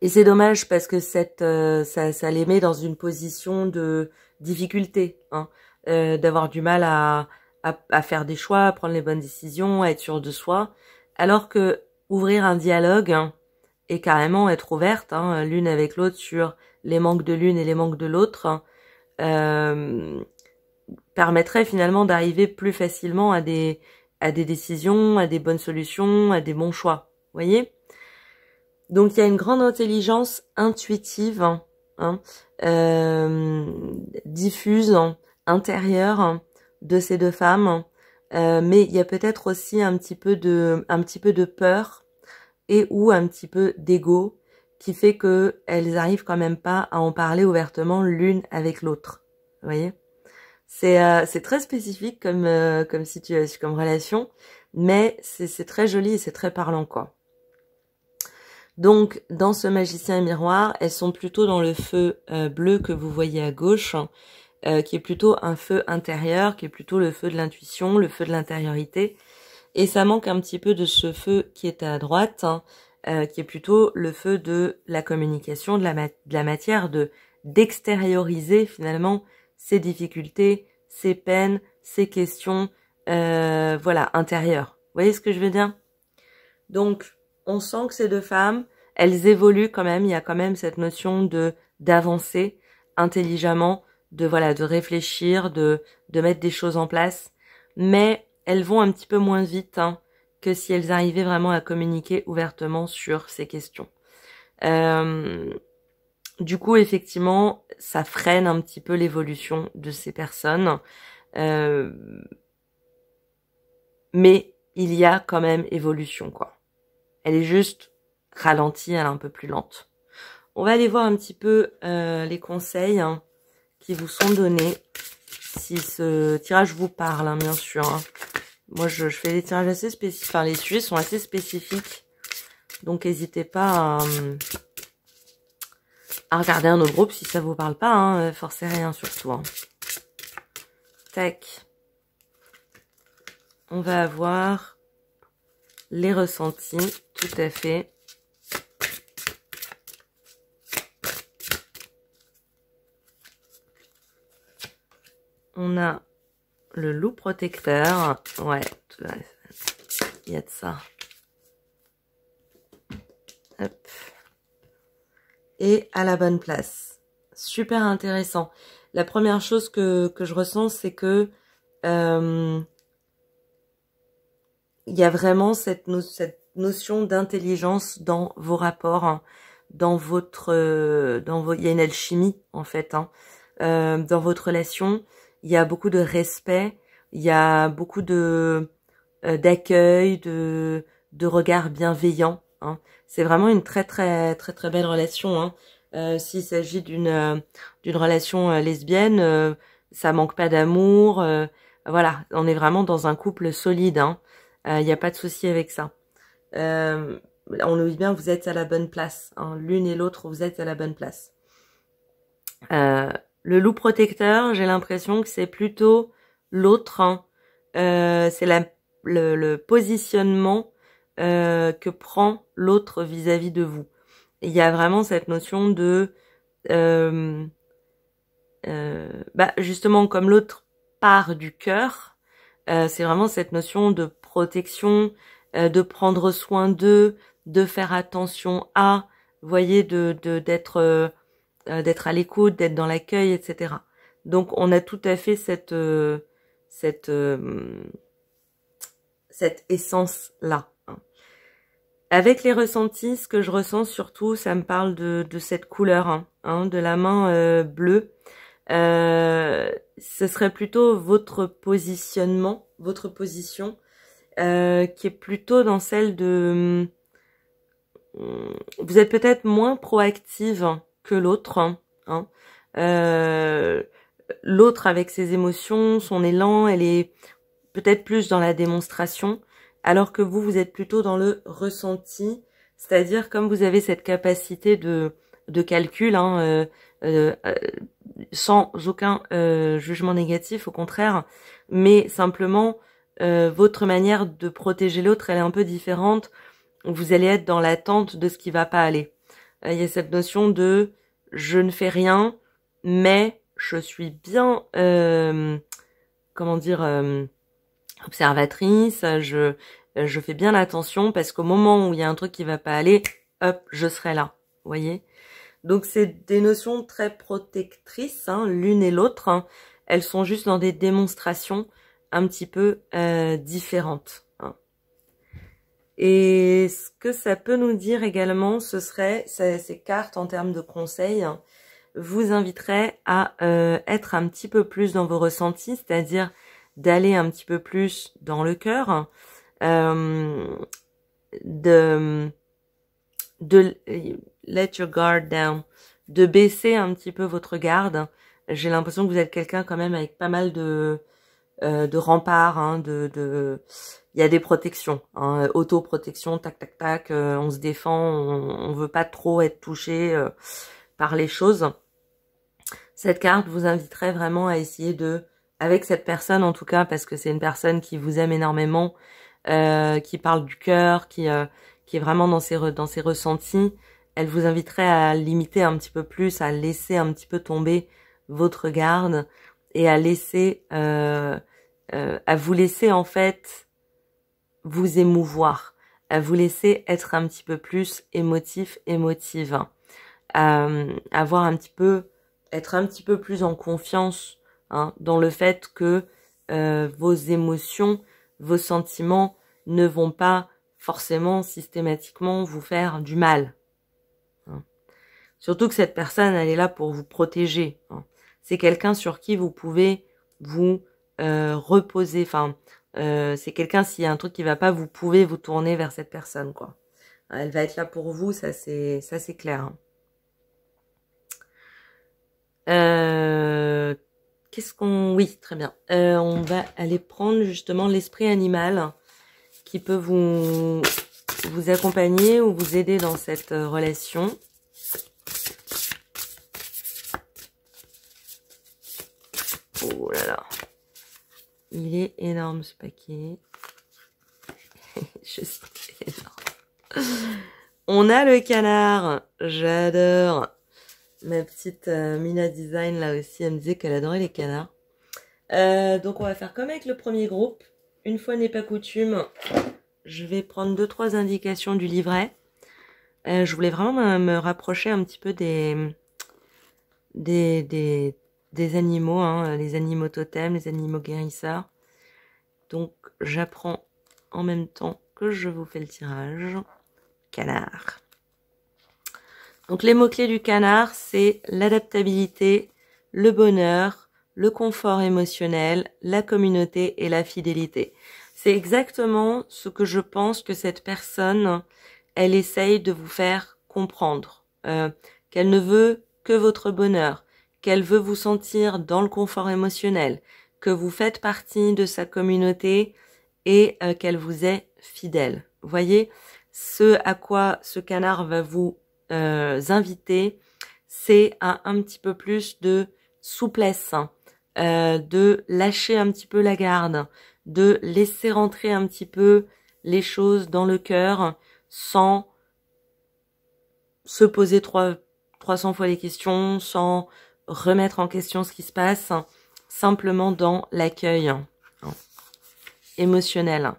Et c'est dommage parce que ça les met dans une position de difficulté, hein, d'avoir du mal à faire des choix, à prendre les bonnes décisions, à être sûr de soi, alors que ouvrir un dialogue, hein, et carrément être ouverte, hein, l'une avec l'autre sur les manques de l'une et les manques de l'autre, permettrait finalement d'arriver plus facilement à des décisions, à des bonnes solutions, à des bons choix. Vous voyez ? Donc il y a une grande intelligence intuitive, hein, diffuse, intérieure de ces deux femmes, mais il y a peut-être aussi un petit peu de peur et ou un petit peu d'ego qui fait que elles arrivent quand même pas à en parler ouvertement l'une avec l'autre. Vous voyez ? C'est très spécifique comme situation, comme relation, mais c'est très joli et c'est très parlant, quoi. Donc, dans ce magicien et miroir, elles sont plutôt dans le feu bleu que vous voyez à gauche, qui est plutôt un feu intérieur, qui est plutôt le feu de l'intuition, le feu de l'intériorité. Et ça manque un petit peu de ce feu qui est à droite, hein, qui est plutôt le feu de la communication, de la matière, d'extérioriser finalement ses difficultés, ses peines, ses questions, voilà, intérieures. Vous voyez ce que je veux dire? Donc, on sent que ces deux femmes, elles évoluent quand même, il y a quand même cette notion d'avancer intelligemment, de réfléchir, de mettre des choses en place, mais elles vont un petit peu moins vite, hein, que si elles arrivaient vraiment à communiquer ouvertement sur ces questions. Du coup, effectivement, ça freine un petit peu l'évolution de ces personnes, mais il y a quand même évolution, quoi. Elle est juste ralentie, elle est un peu plus lente. On va aller voir un petit peu les conseils, hein, qui vous sont donnés. Si ce tirage vous parle, hein, bien sûr. Hein. Moi, je fais des tirages assez spécifiques. Enfin, les sujets sont assez spécifiques. Donc, n'hésitez pas à regarder un autre groupe si ça vous parle pas. Hein, forcez rien, surtout. Hein. Tac. On va avoir les ressentis, tout à fait. on a le loup protecteur. Ouais, il y a de ça. Hop. Et à la bonne place. Super intéressant. La première chose que je ressens, c'est que il y a vraiment cette notion d'intelligence dans vos rapports, hein, dans votre, il y a une alchimie en fait, hein, dans votre relation. Il y a beaucoup de respect, il y a beaucoup de d'accueil, de regard bienveillant. Hein. C'est vraiment une très belle relation. Hein. S'il s'agit d'une relation lesbienne, ça manque pas d'amour. Voilà, on est vraiment dans un couple solide. Hein. Il n'y a pas de souci avec ça. On le dit bien, vous êtes à la bonne place. Hein. L'une et l'autre, vous êtes à la bonne place. Le loup protecteur, j'ai l'impression que c'est plutôt l'autre. Hein. C'est le positionnement que prend l'autre vis-à-vis de vous. Et il y a vraiment cette notion de... justement, comme l'autre part du cœur, c'est vraiment cette notion de protection, de prendre soin d'eux, de faire attention à, vous voyez, d'être à l'écoute, d'être dans l'accueil, etc. Donc on a tout à fait cette essence-là. Hein. Avec les ressentis, ce que je ressens surtout, ça me parle de cette couleur, hein, de la main bleue. Ce serait plutôt votre positionnement, votre position, qui est plutôt dans celle de... Vous êtes peut-être moins proactive que l'autre. Hein. L'autre avec ses émotions, son élan, elle est peut-être plus dans la démonstration, alors que vous êtes plutôt dans le ressenti, c'est-à-dire comme vous avez cette capacité de calcul, hein, sans aucun jugement négatif, au contraire, mais simplement votre manière de protéger l'autre, elle est un peu différente. Vous allez être dans l'attente de ce qui va pas aller. Il y a cette notion de je ne fais rien, mais je suis bien, comment dire, observatrice, je fais bien attention parce qu'au moment où il y a un truc qui va pas aller, hop, je serai là, vous voyez. Donc c'est des notions très protectrices, hein, l'une et l'autre. Hein. Elles sont juste dans des démonstrations un petit peu différentes. Hein. Et ce que ça peut nous dire également, ce serait, ces cartes en termes de conseils, hein, vous inviteraient à être un petit peu plus dans vos ressentis, c'est-à-dire d'aller un petit peu plus dans le cœur, de let your guard down, de baisser un petit peu votre garde. J'ai l'impression que vous êtes quelqu'un quand même avec pas mal de remparts, hein, il y a des protections, hein, autoprotection, tac tac tac, on se défend, on veut pas trop être touché par les choses. Cette carte vous inviterait vraiment à essayer de, avec cette personne en tout cas, parce que c'est une personne qui vous aime énormément, qui parle du cœur, qui est vraiment dans ses ressentis, elle vous inviterait à limiter un petit peu plus, à laisser un petit peu tomber votre garde et à laisser, à vous laisser en fait vous émouvoir, à vous laisser être un petit peu plus émotive, avoir un petit peu, être un petit peu plus en confiance, hein, dans le fait que vos émotions, vos sentiments ne vont pas forcément systématiquement vous faire du mal. Hein. Surtout que cette personne, elle est là pour vous protéger. Hein. C'est quelqu'un sur qui vous pouvez vous reposer. Enfin, c'est quelqu'un, s'il y a un truc qui va pas, vous pouvez vous tourner vers cette personne, quoi. Elle va être là pour vous, ça c'est clair. Hein. Qu'est-ce qu'on... Oui, très bien. On va aller prendre justement l'esprit animal qui peut vous accompagner ou vous aider dans cette relation. Oh là là. Il est énorme ce paquet. Juste énorme. On a le canard. J'adore. Ma petite Mina Design là aussi, elle me disait qu'elle adorait les canards. Donc on va faire comme avec le premier groupe. Une fois n'est pas coutume, je vais prendre 2-3 indications du livret. Je voulais vraiment me rapprocher un petit peu des animaux, hein, les animaux totems, les animaux guérisseurs. Donc j'apprends en même temps que je vous fais le tirage. Canard. Donc les mots-clés du canard, c'est l'adaptabilité, le bonheur, le confort émotionnel, la communauté et la fidélité. C'est exactement ce que je pense que cette personne, elle essaye de vous faire comprendre. Qu'elle ne veut que votre bonheur, qu'elle veut vous sentir dans le confort émotionnel, que vous faites partie de sa communauté et qu'elle vous est fidèle. Voyez, ce à quoi ce canard va vous inviter, c'est à un petit peu plus de souplesse, de lâcher un petit peu la garde, de laisser rentrer un petit peu les choses dans le cœur sans se poser 300 fois les questions, sans remettre en question ce qui se passe, simplement dans l'accueil émotionnel.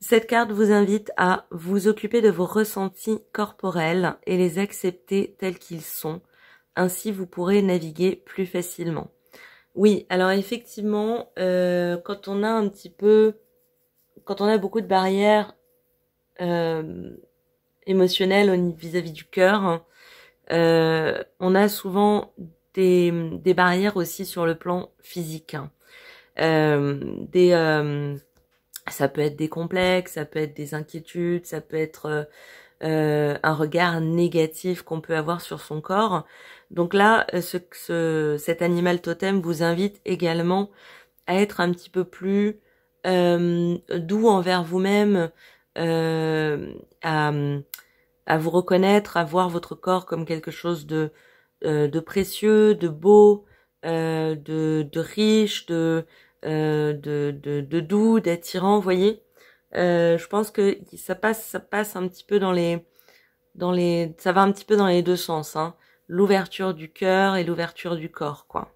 Cette carte vous invite à vous occuper de vos ressentis corporels et les accepter tels qu'ils sont. Ainsi, vous pourrez naviguer plus facilement. Oui, alors effectivement, quand on a beaucoup de barrières émotionnelles vis-à-vis du cœur, on a souvent des barrières aussi sur le plan physique. Ça peut être des complexes, ça peut être des inquiétudes, ça peut être un regard négatif qu'on peut avoir sur son corps. Donc là, cet animal totem vous invite également à être un petit peu plus doux envers vous-même, à vous reconnaître, à voir votre corps comme quelque chose de précieux, de beau, de riche, de doux, d'attirant, vous voyez. Je pense que ça passe un petit peu ça va un petit peu dans les deux sens, hein. L'ouverture du cœur et l'ouverture du corps, quoi.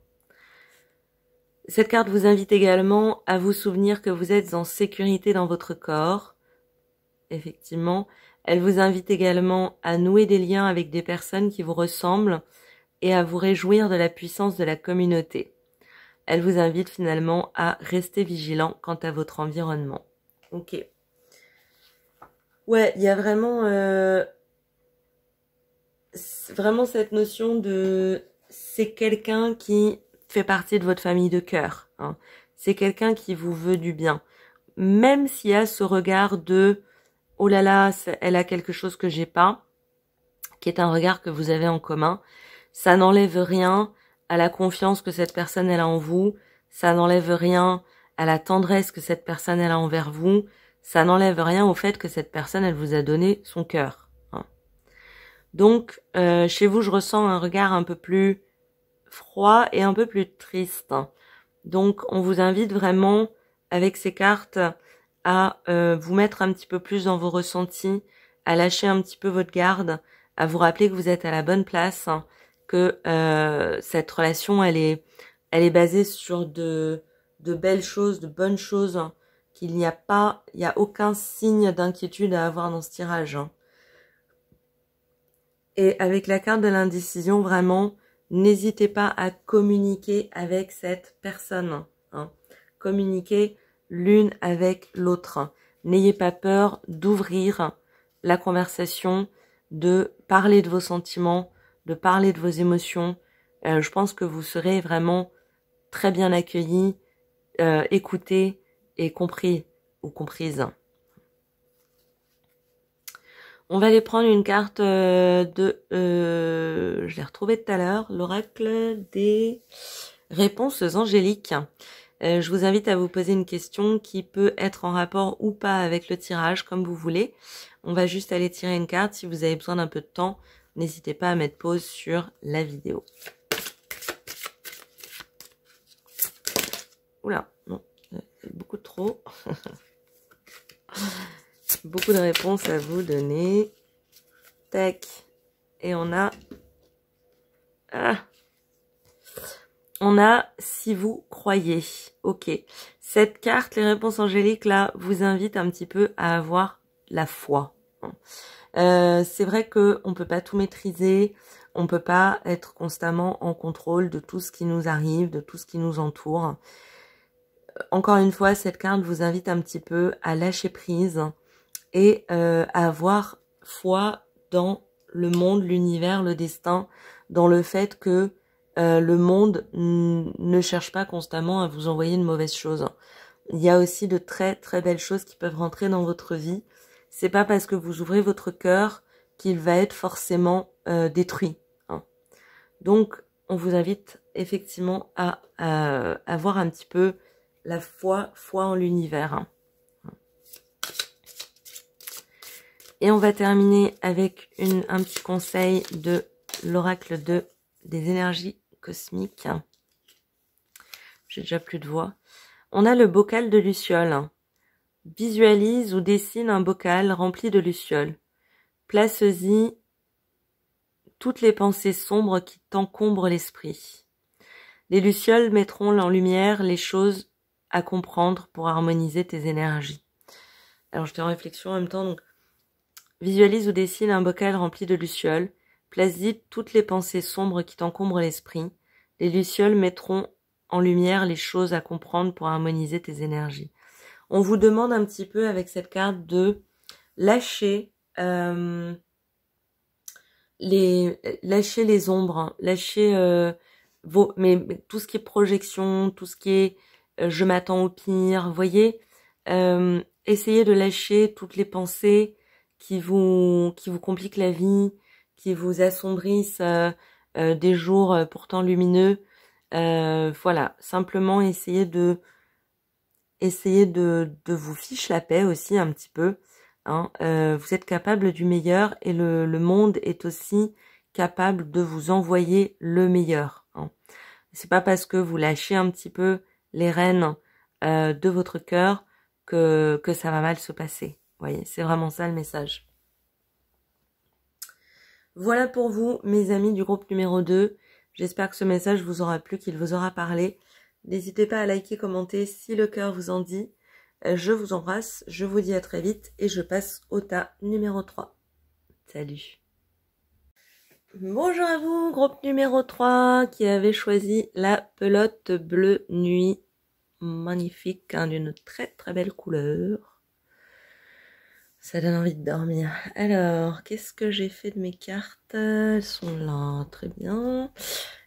Cette carte vous invite également à vous souvenir que vous êtes en sécurité dans votre corps. Effectivement, elle vous invite également à nouer des liens avec des personnes qui vous ressemblent et à vous réjouir de la puissance de la communauté. Elle vous invite finalement à rester vigilant quant à votre environnement. Ok. Ouais, il y a vraiment cette notion de... C'est quelqu'un qui fait partie de votre famille de cœur, hein. C'est quelqu'un qui vous veut du bien. Même s'il y a ce regard de « Oh là là, elle a quelque chose que j'ai pas », qui est un regard que vous avez en commun, ça n'enlève rien à la confiance que cette personne elle a en vous, ça n'enlève rien à la tendresse que cette personne elle a envers vous, ça n'enlève rien au fait que cette personne elle vous a donné son cœur, hein. Donc chez vous je ressens un regard un peu plus froid et un peu plus triste, hein. Donc on vous invite vraiment avec ces cartes à vous mettre un petit peu plus dans vos ressentis, à lâcher un petit peu votre garde, à vous rappeler que vous êtes à la bonne place, hein, que cette relation elle est basée sur de belles choses, de bonnes choses, hein, qu'il n'y a aucun signe d'inquiétude à avoir dans ce tirage, hein. Et avec la carte de l'indécision, vraiment, n'hésitez pas à communiquer avec cette personne, hein. Communiquez l'une avec l'autre. N'ayez pas peur d'ouvrir la conversation, de parler de vos sentiments, de parler de vos émotions. Je pense que vous serez vraiment très bien accueillis, écoutés et compris ou comprises. On va aller prendre une carte je l'ai retrouvée tout à l'heure, l'oracle des réponses angéliques. Je vous invite à vous poser une question qui peut être en rapport ou pas avec le tirage, comme vous voulez. On va juste aller tirer une carte. Si vous avez besoin d'un peu de temps, n'hésitez pas à mettre pause sur la vidéo. Oula, non, beaucoup trop. Beaucoup de réponses à vous donner. Tac. Et on a on a si vous croyez. Ok. Cette carte, les réponses angéliques, là, vous invite un petit peu à avoir la foi. C'est vrai qu'on ne peut pas tout maîtriser, on ne peut pas être constamment en contrôle de tout ce qui nous arrive, de tout ce qui nous entoure. Encore une fois, cette carte vous invite un petit peu à lâcher prise et à avoir foi dans le monde, l'univers, le destin, dans le fait que le monde ne cherche pas constamment à vous envoyer de mauvaises choses. Il y a aussi de très très belles choses qui peuvent rentrer dans votre vie. C'est pas parce que vous ouvrez votre cœur qu'il va être forcément détruit. Hein. Donc, on vous invite effectivement à avoir un petit peu la foi en l'univers. Hein. Et on va terminer avec un petit conseil de l'oracle des énergies cosmiques. J'ai déjà plus de voix. On a le bocal de lucioles. Visualise ou dessine un bocal rempli de lucioles. Place-y toutes les pensées sombres qui t'encombrent l'esprit. Les lucioles mettront en lumière les choses à comprendre pour harmoniser tes énergies. Alors j'étais en réflexion en même temps, donc visualise ou dessine un bocal rempli de lucioles. Place-y toutes les pensées sombres qui t'encombrent l'esprit. Les lucioles mettront en lumière les choses à comprendre pour harmoniser tes énergies. On vous demande un petit peu avec cette carte de lâcher les ombres, hein, lâcher mais tout ce qui est projection, tout ce qui est je m'attends au pire, voyez, essayez de lâcher toutes les pensées qui vous compliquent la vie, qui vous assombrissent des jours pourtant lumineux. Voilà, simplement essayez de vous fiche la paix aussi un petit peu. Hein. Vous êtes capable du meilleur et le monde est aussi capable de vous envoyer le meilleur. Hein. C'est pas parce que vous lâchez un petit peu les rênes de votre cœur que ça va mal se passer. Vous voyez, c'est vraiment ça le message. Voilà pour vous, mes amis du groupe numéro 2. J'espère que ce message vous aura plu, qu'il vous aura parlé. N'hésitez pas à liker, commenter si le cœur vous en dit. Je vous embrasse, je vous dis à très vite et je passe au tas numéro 3. Salut. Bonjour à vous, groupe numéro 3 qui avait choisi la pelote bleue nuit. Magnifique, hein, d'une très très belle couleur. Ça donne envie de dormir. Alors, qu'est-ce que j'ai fait de mes cartes? Elles sont là, très bien.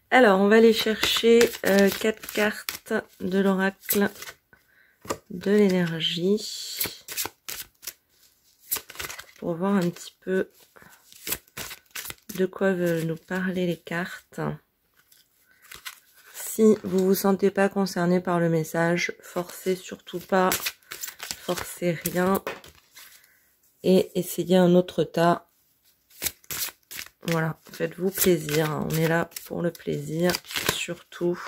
Alors, on va aller chercher 4 cartes de l'oracle de l'énergie pour voir un petit peu de quoi veulent nous parler les cartes. Si vous vous sentez pas concerné par le message, forcez surtout pas, forcez rien et essayez un autre tas. Voilà, faites-vous plaisir, on est là pour le plaisir, surtout.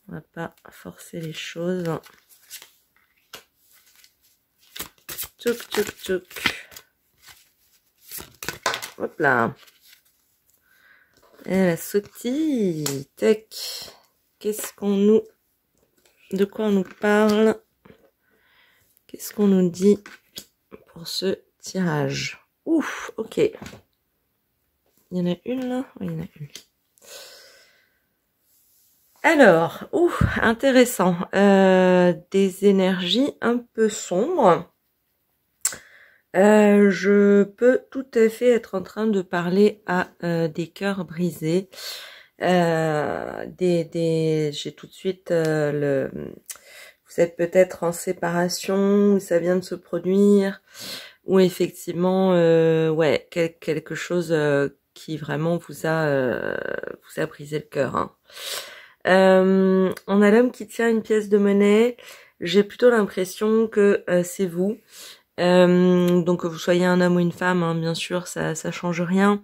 On va pas forcer les choses. Tchouk, tchouk, tchouk. Hop là. Et la sautille. Tac. Qu'est-ce qu'on nous... De quoi on nous parle? Qu'est-ce qu'on nous dit pour ce tirage? Ouf, ok. Il y en a une là? Oui, il y en a une. Alors, intéressant. Des énergies un peu sombres. Je peux tout à fait être en train de parler à des cœurs brisés. J'ai tout de suite vous êtes peut-être en séparation, ou ça vient de se produire, ou effectivement, ouais, quelque chose qui vraiment vous a brisé le cœur. Hein. On a l'homme qui tient une pièce de monnaie. J'ai plutôt l'impression que c'est vous. Donc que vous soyez un homme ou une femme, hein, bien sûr, ça change rien.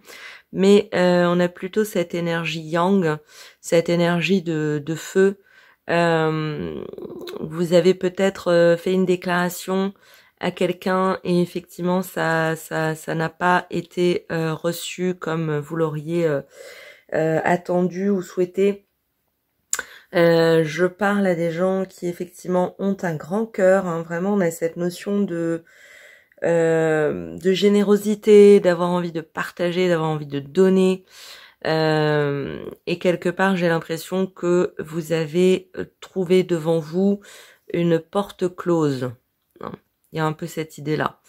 Mais on a plutôt cette énergie yang, cette énergie de feu. Vous avez peut-être fait une déclaration à quelqu'un et effectivement ça n'a pas été reçu comme vous l'auriez attendu ou souhaité. Je parle à des gens qui effectivement ont un grand cœur, hein. Vraiment on a cette notion de générosité, d'avoir envie de partager, d'avoir envie de donner. Et quelque part, j'ai l'impression que vous avez trouvé devant vous une porte close. Il y a un peu cette idée-là.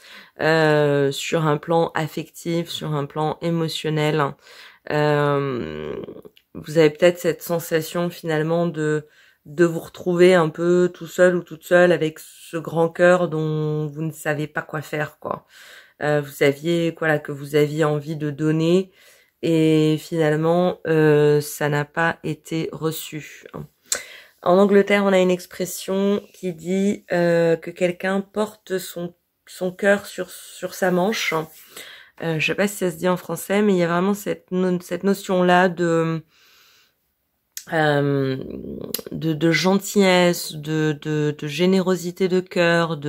Sur un plan affectif, sur un plan émotionnel. Vous avez peut-être cette sensation finalement de vous retrouver un peu tout seul ou toute seule avec ce grand cœur dont vous ne savez pas quoi faire, quoi. Vous saviez, voilà, que vous aviez envie de donner et finalement, ça n'a pas été reçu. En Angleterre, on a une expression qui dit que quelqu'un porte son cœur sur sa manche. Je sais pas si ça se dit en français, mais il y a vraiment cette notion-là de gentillesse, de générosité de cœur,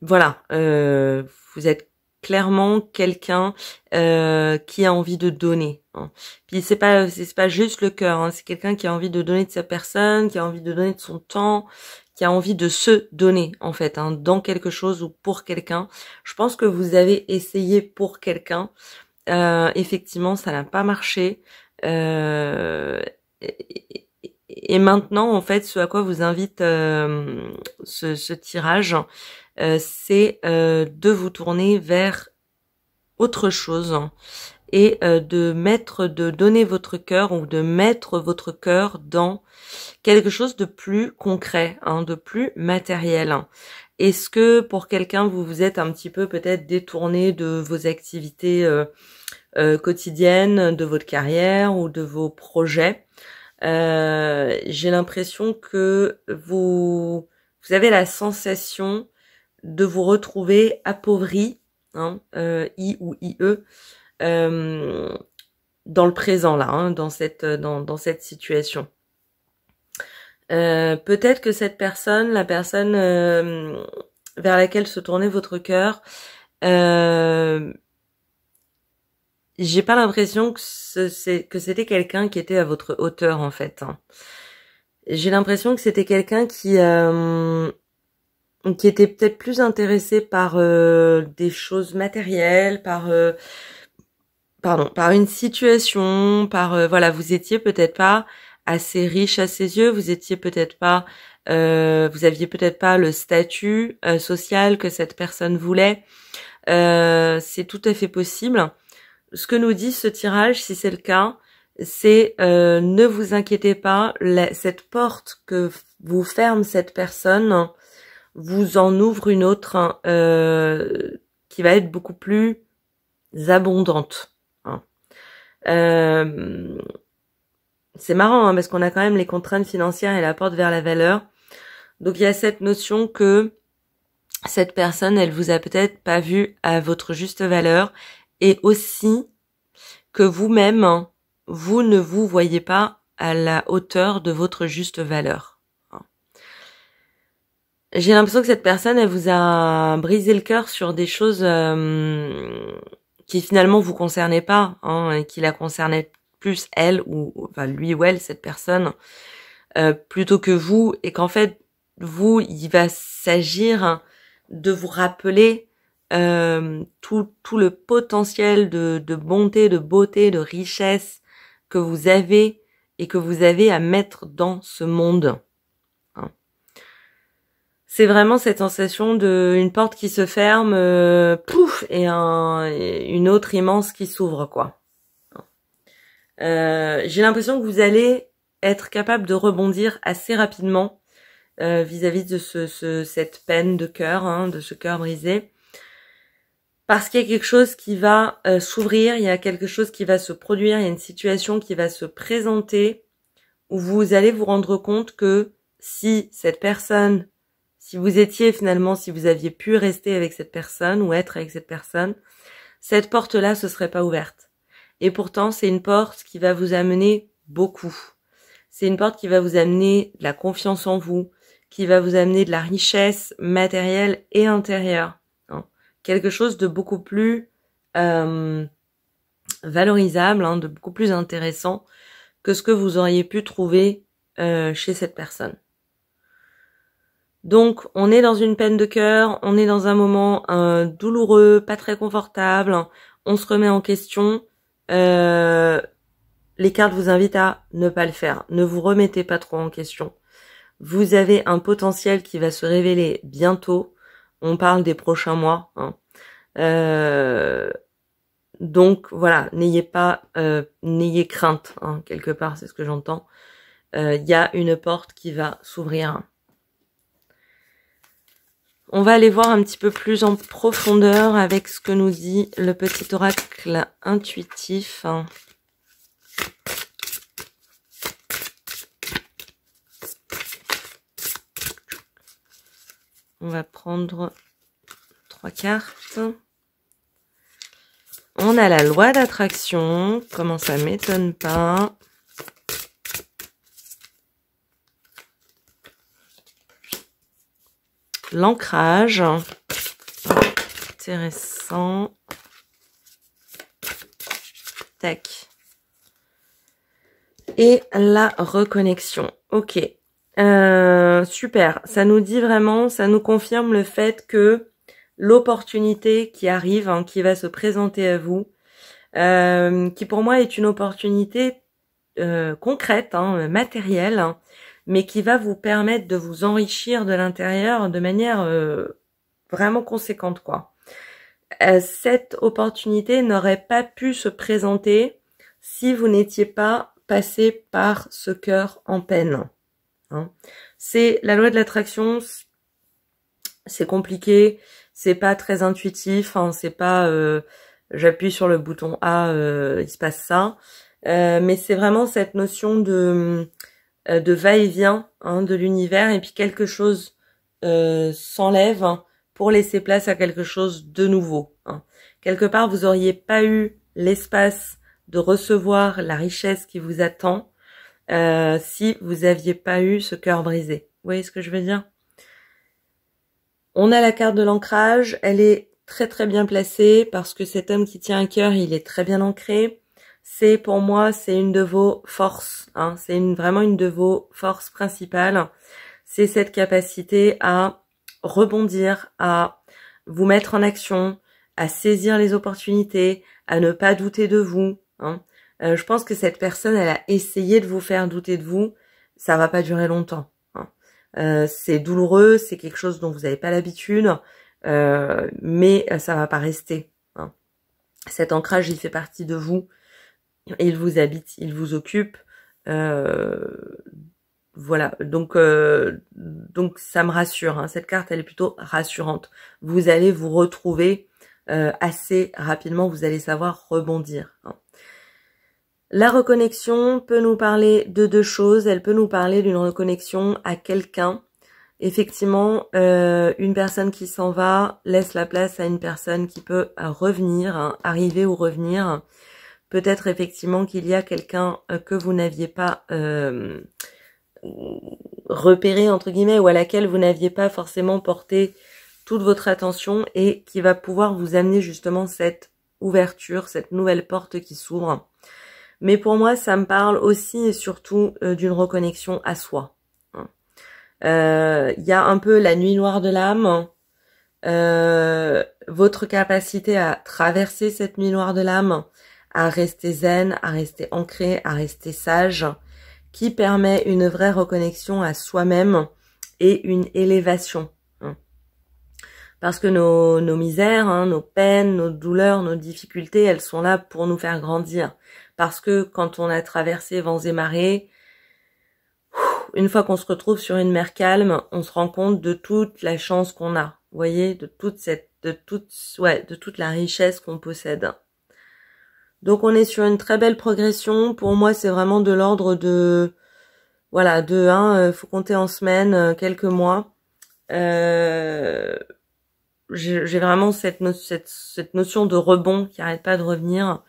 voilà, vous êtes clairement quelqu'un qui a envie de donner, hein. Puis c'est pas juste le cœur, hein, c'est quelqu'un qui a envie de donner de sa personne, qui a envie de donner de son temps, qui a envie de se donner en fait, hein, dans quelque chose ou pour quelqu'un. Je pense que vous avez essayé pour quelqu'un, effectivement ça n'a pas marché. Et maintenant, en fait, ce à quoi vous invite ce tirage, c'est de vous tourner vers autre chose et de donner votre cœur ou de mettre votre cœur dans quelque chose de plus concret, hein, de plus matériel. Est-ce que pour quelqu'un, vous vous êtes un petit peu peut-être détourné de vos activités quotidiennes, de votre carrière ou de vos projets? J'ai l'impression que vous avez la sensation de vous retrouver appauvri, hein, I ou IE, dans le présent là, hein, dans cette situation. Peut-être que cette personne, la personne vers laquelle se tournait votre cœur, j'ai pas l'impression que c'était quelqu'un qui était à votre hauteur en fait, hein. J'ai l'impression que c'était quelqu'un qui était peut-être plus intéressé par des choses matérielles, par une situation, voilà, vous étiez peut-être pas assez riche à ses yeux, vous étiez peut-être pas vous aviez peut-être pas le statut social que cette personne voulait. C'est tout à fait possible. Ce que nous dit ce tirage, si c'est le cas, c'est ne vous inquiétez pas, cette porte que vous ferme cette personne vous en ouvre une autre qui va être beaucoup plus abondante, hein. C'est marrant, hein, parce qu'on a quand même les contraintes financières et la porte vers la valeur. Donc il y a cette notion que cette personne, elle vous a peut-être pas vu à votre juste valeur, et aussi que vous-même, hein, vous ne vous voyez pas à la hauteur de votre juste valeur. J'ai l'impression que cette personne, elle vous a brisé le cœur sur des choses qui finalement vous concernaient pas, hein, et qui la concernaient plus elle ou enfin lui ou elle, cette personne, plutôt que vous, et qu'en fait vous, il va s'agir de vous rappeler tout le potentiel de bonté, de beauté, de richesse que vous avez et que vous avez à mettre dans ce monde. C'est vraiment cette sensation de une porte qui se ferme, pouf, et une autre immense qui s'ouvre, quoi. J'ai l'impression que vous allez être capable de rebondir assez rapidement vis-à-vis de cette peine de cœur, hein, de ce cœur brisé, parce qu'il y a quelque chose qui va s'ouvrir, il y a quelque chose qui va se produire, il y a une situation qui va se présenter où vous allez vous rendre compte que si vous étiez finalement, si vous aviez pu rester avec cette personne ou être avec cette personne, cette porte-là se serait pas ouverte. Et pourtant, c'est une porte qui va vous amener beaucoup. C'est une porte qui va vous amener de la confiance en vous, qui va vous amener de la richesse matérielle et intérieure, hein. Quelque chose de beaucoup plus valorisable, hein, de beaucoup plus intéressant que ce que vous auriez pu trouver chez cette personne. Donc, on est dans une peine de cœur, on est dans un moment douloureux, pas très confortable, on se remet en question. Les cartes vous invitent à ne pas le faire. Ne vous remettez pas trop en question. Vous avez un potentiel qui va se révéler bientôt. On parle des prochains mois. Hein. Donc voilà, n'ayez crainte, hein, quelque part, c'est ce que j'entends. Il y a une porte qui va s'ouvrir. On va aller voir un petit peu plus en profondeur avec ce que nous dit le petit oracle intuitif. On va prendre 3 cartes. On a la loi d'attraction. Comment ça m'étonne pas. L'ancrage. Intéressant. Tac. Et la reconnexion. Ok. Super. Ça nous dit vraiment, ça nous confirme le fait que l'opportunité qui arrive, hein, qui va se présenter à vous, qui pour moi est une opportunité concrète, hein, matérielle, hein, mais qui va vous permettre de vous enrichir de l'intérieur de manière vraiment conséquente, quoi. Cette opportunité n'aurait pas pu se présenter si vous n'étiez pas passé par ce cœur en peine. Hein. C'est la loi de l'attraction, c'est compliqué, c'est pas très intuitif, hein, c'est pas j'appuie sur le bouton A, il se passe ça, mais c'est vraiment cette notion de va-et-vient, hein, de l'univers, et puis quelque chose s'enlève, hein, pour laisser place à quelque chose de nouveau. Hein. Quelque part, vous auriez pas eu l'espace de recevoir la richesse qui vous attend si vous aviez pas eu ce cœur brisé. Vous voyez ce que je veux dire? On a la carte de l'ancrage, elle est très très bien placée parce que cet homme qui tient un cœur, il est très bien ancré. C'est pour moi, c'est une de vos forces, hein, c'est vraiment une de vos forces principales. C'est cette capacité à rebondir, à vous mettre en action, à saisir les opportunités, à ne pas douter de vous. Hein. Je pense que cette personne, elle a essayé de vous faire douter de vous. Ça va pas durer longtemps. Hein. C'est douloureux, c'est quelque chose dont vous n'avez pas l'habitude, mais ça va pas rester. Hein. Cet ancrage, il fait partie de vous. Il vous habite, il vous occupe. Voilà, donc ça me rassure. Hein. Cette carte, elle est plutôt rassurante. Vous allez vous retrouver assez rapidement, vous allez savoir rebondir. Hein. La reconnexion peut nous parler de deux choses. Elle peut nous parler d'une reconnexion à quelqu'un. Effectivement, une personne qui s'en va laisse la place à une personne qui peut revenir, hein, arriver ou revenir. Peut-être effectivement qu'il y a quelqu'un que vous n'aviez pas repéré, entre guillemets, ou à laquelle vous n'aviez pas forcément porté toute votre attention et qui va pouvoir vous amener justement cette ouverture, cette nouvelle porte qui s'ouvre. Mais pour moi, ça me parle aussi et surtout d'une reconnexion à soi. Il y a un peu la nuit noire de l'âme, votre capacité à traverser cette nuit noire de l'âme, à rester zen, à rester ancré, à rester sage, qui permet une vraie reconnexion à soi-même et une élévation. Hein. Parce que nos misères, hein, nos peines, nos douleurs, nos difficultés, elles sont là pour nous faire grandir. Parce que quand on a traversé vents et marées, une fois qu'on se retrouve sur une mer calme, on se rend compte de toute la chance qu'on a. Vous voyez, de toute la richesse qu'on possède. Donc on est sur une très belle progression. Pour moi, c'est vraiment de l'ordre de, voilà, faut compter en semaines, quelques mois. J'ai vraiment cette notion de rebond qui arrête pas de revenir.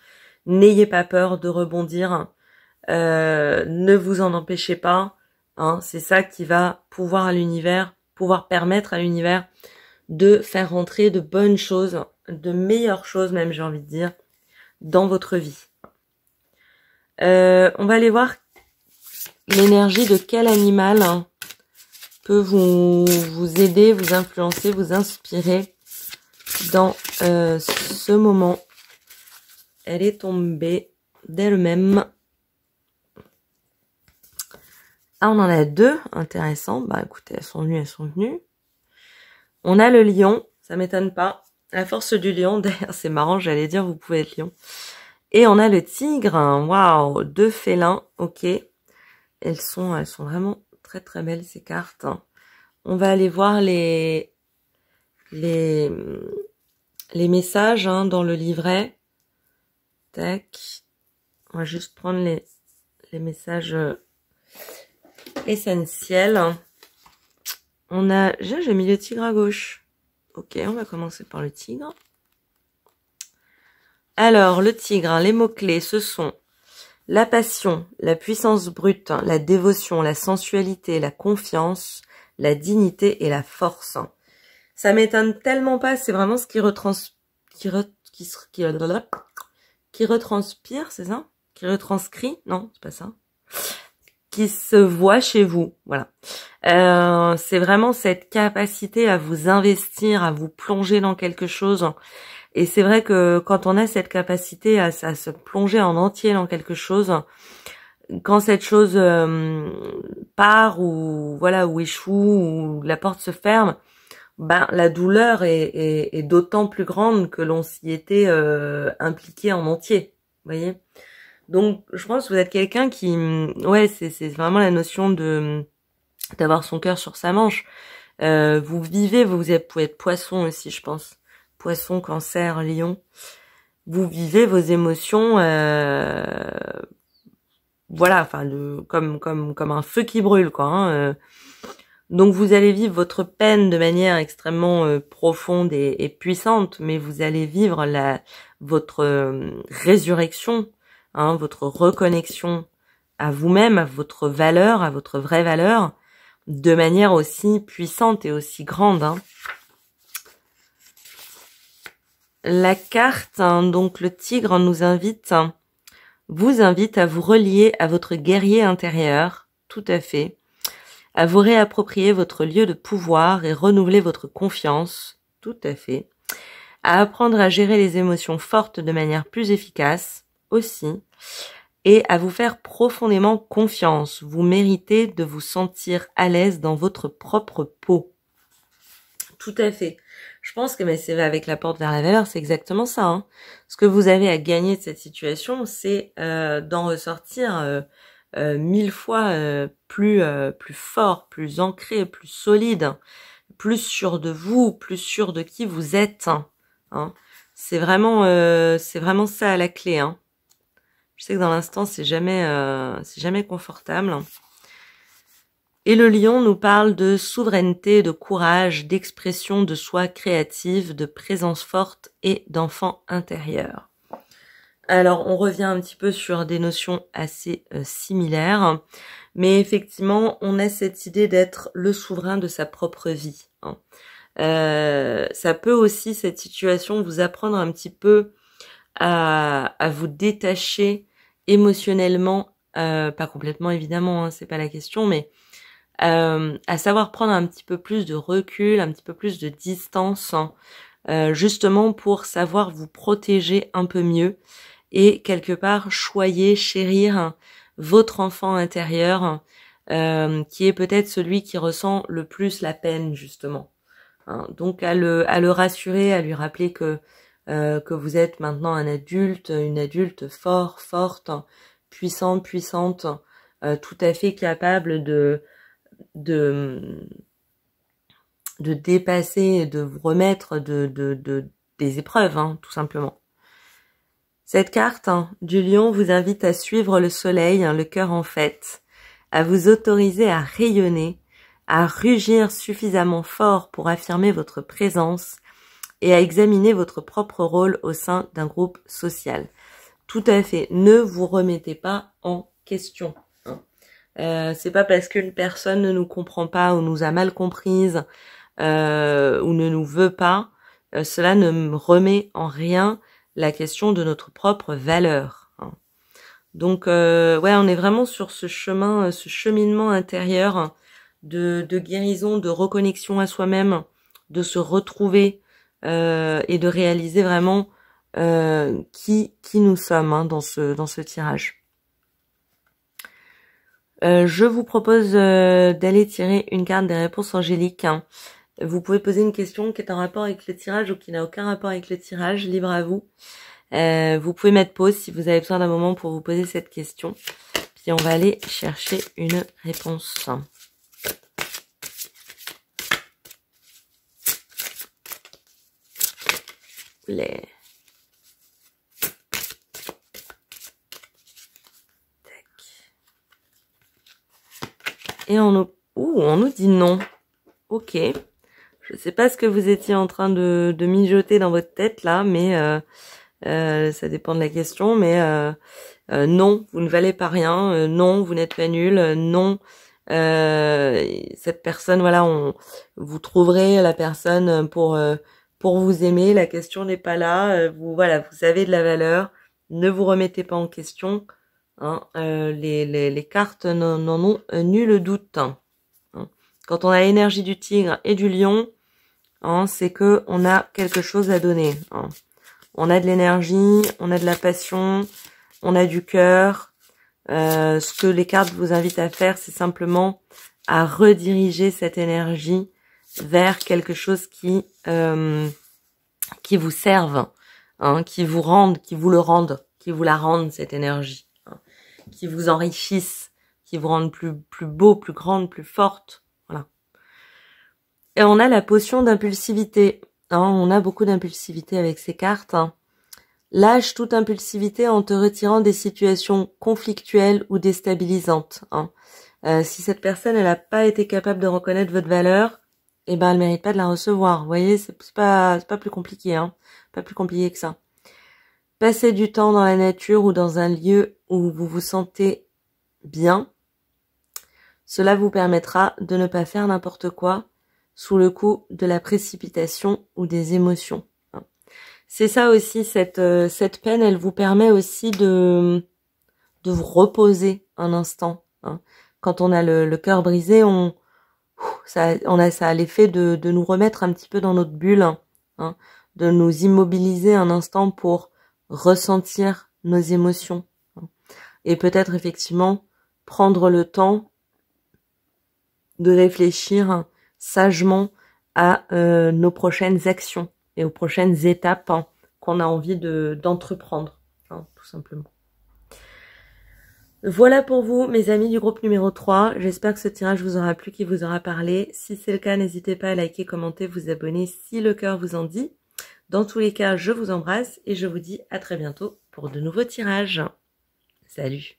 N'ayez pas peur de rebondir. Ne vous en empêchez pas. Hein, c'est ça qui va pouvoir permettre à l'univers de faire rentrer de bonnes choses, de meilleures choses même, j'ai envie de dire, dans votre vie. On va aller voir l'énergie de quel animal peut vous aider, vous influencer, vous inspirer dans ce moment. Elle est tombée d'elle-même. Ah, on en a deux, intéressant. Bah écoutez, elles sont venues. On a le lion, ça m'étonne pas. La force du lion, d'ailleurs c'est marrant, j'allais dire vous pouvez être lion. Et on a le tigre, waouh, deux félins, ok. Elles sont vraiment très très belles ces cartes. On va aller voir les messages dans le livret. Tac. On va juste prendre les messages essentiels. On a... J'ai mis le tigre à gauche. Ok, on va commencer par le tigre. Alors, le tigre, les mots-clés, ce sont la passion, la puissance brute, la dévotion, la sensualité, la confiance, la dignité et la force. Ça m'étonne tellement pas, c'est vraiment ce qui retranspire, c'est ça? Qui retranscrit? Non, c'est pas ça. Qui se voit chez vous, voilà. C'est vraiment cette capacité à vous investir, à vous plonger dans quelque chose. Et c'est vrai que quand on a cette capacité à se plonger en entier dans quelque chose, quand cette chose part ou voilà ou échoue ou la porte se ferme, ben la douleur est d'autant plus grande que l'on s'y était impliqué en entier. Vous voyez? Donc je pense que vous êtes quelqu'un qui, ouais, c'est vraiment la notion de d'avoir son cœur sur sa manche. Vous vivez, vous pouvez être poisson aussi, je pense. Poisson, cancer, lion. Vous vivez vos émotions, voilà, enfin, comme un feu qui brûle, quoi. Donc vous allez vivre votre peine de manière extrêmement profonde et puissante, mais vous allez vivre votre résurrection, votre reconnexion à vous-même, à votre valeur, à votre vraie valeur, de manière aussi puissante et aussi grande. La carte, donc le tigre, vous invite à vous relier à votre guerrier intérieur, tout à fait, à vous réapproprier votre lieu de pouvoir et renouveler votre confiance, tout à fait, à apprendre à gérer les émotions fortes de manière plus efficace, aussi, et à vous faire profondément confiance. Vous méritez de vous sentir à l'aise dans votre propre peau. Tout à fait. Je pense que c'est avec la porte vers la valeur, c'est exactement ça. Ce que vous avez à gagner de cette situation, c'est d'en ressortir 1000 fois plus fort, plus ancré, plus solide, plus sûr de vous, plus sûr de qui vous êtes. C'est vraiment ça la clé. Je sais que dans l'instant c'est jamais confortable. Et le lion nous parle de souveraineté, de courage, d'expression de soi créative, de présence forte et d'enfant intérieur. Alors, on revient un petit peu sur des notions assez similaires, mais effectivement, on a cette idée d'être le souverain de sa propre vie. Ça peut aussi, cette situation, vous apprendre un petit peu à vous détacher émotionnellement, pas complètement évidemment, c'est pas la question, mais à savoir prendre un petit peu plus de recul, un petit peu plus de distance, justement pour savoir vous protéger un peu mieux et quelque part choyer, chérir votre enfant intérieur, qui est peut-être celui qui ressent le plus la peine justement. Donc à le rassurer, à lui rappeler que vous êtes maintenant un adulte, une adulte forte, puissante, tout à fait capable de dépasser, de vous remettre des épreuves, tout simplement. Cette carte du lion vous invite à suivre le soleil, le cœur en fête, à vous autoriser à rayonner, à rugir suffisamment fort pour affirmer votre présence et à examiner votre propre rôle au sein d'un groupe social. Tout à fait, ne vous remettez pas en question. C'est pas parce qu'une personne ne nous comprend pas ou nous a mal comprises ou ne nous veut pas, cela ne me remet en rien la question de notre propre valeur. Donc, ouais, on est vraiment sur ce chemin, ce cheminement intérieur de guérison, de reconnexion à soi-même, de se retrouver et de réaliser vraiment qui nous sommes hein, dans ce tirage. Je vous propose d'aller tirer une carte des réponses angéliques. Vous pouvez poser une question qui est en rapport avec le tirage ou qui n'a aucun rapport avec le tirage, libre à vous. Vous pouvez mettre pause si vous avez besoin d'un moment pour vous poser cette question. Puis on va aller chercher une réponse. Et on nous dit non. Ok. Je sais pas ce que vous étiez en train de mijoter dans votre tête là, mais ça dépend de la question. Mais non, vous ne valez pas rien. Non, vous n'êtes pas nul. Non, cette personne, voilà, vous trouverez la personne pour vous aimer. La question n'est pas là. Voilà, vous avez de la valeur. Ne vous remettez pas en question. Hein, les cartes n'en ont nul doute. Hein. Quand on a l'énergie du tigre et du lion, hein, c'est que on a quelque chose à donner. Hein. On a de l'énergie, on a de la passion, on a du cœur. Ce que les cartes vous invitent à faire, c'est simplement à rediriger cette énergie vers quelque chose qui vous serve, hein, qui vous la rende cette énergie, hein, qui vous enrichisse, qui vous rende plus beau, plus grande, plus forte. Voilà. Et on a la potion d'impulsivité. Hein, on a beaucoup d'impulsivité avec ces cartes. Hein. Lâche toute impulsivité en te retirant des situations conflictuelles ou déstabilisantes. Hein. Si cette personne elle n'a pas été capable de reconnaître votre valeur, eh ben elle mérite pas de la recevoir. Vous voyez, c'est pas plus compliqué, hein. Pas plus compliqué que ça. Passez du temps dans la nature ou dans un lieu où vous vous sentez bien. Cela vous permettra de ne pas faire n'importe quoi sous le coup de la précipitation ou des émotions. C'est ça aussi, cette peine, elle vous permet aussi de vous reposer un instant. Hein. Quand on a le cœur brisé, ça a l'effet de nous remettre un petit peu dans notre bulle, hein, de nous immobiliser un instant pour ressentir nos émotions. Hein. Et peut-être effectivement prendre le temps de réfléchir sagement à nos prochaines actions et aux prochaines étapes hein, qu'on a envie d'entreprendre, hein, tout simplement. Voilà pour vous, mes amis du groupe numéro 3. J'espère que ce tirage vous aura plu, qu'il vous aura parlé. Si c'est le cas, n'hésitez pas à liker, commenter, vous abonner si le cœur vous en dit. Dans tous les cas, je vous embrasse et je vous dis à très bientôt pour de nouveaux tirages. Salut!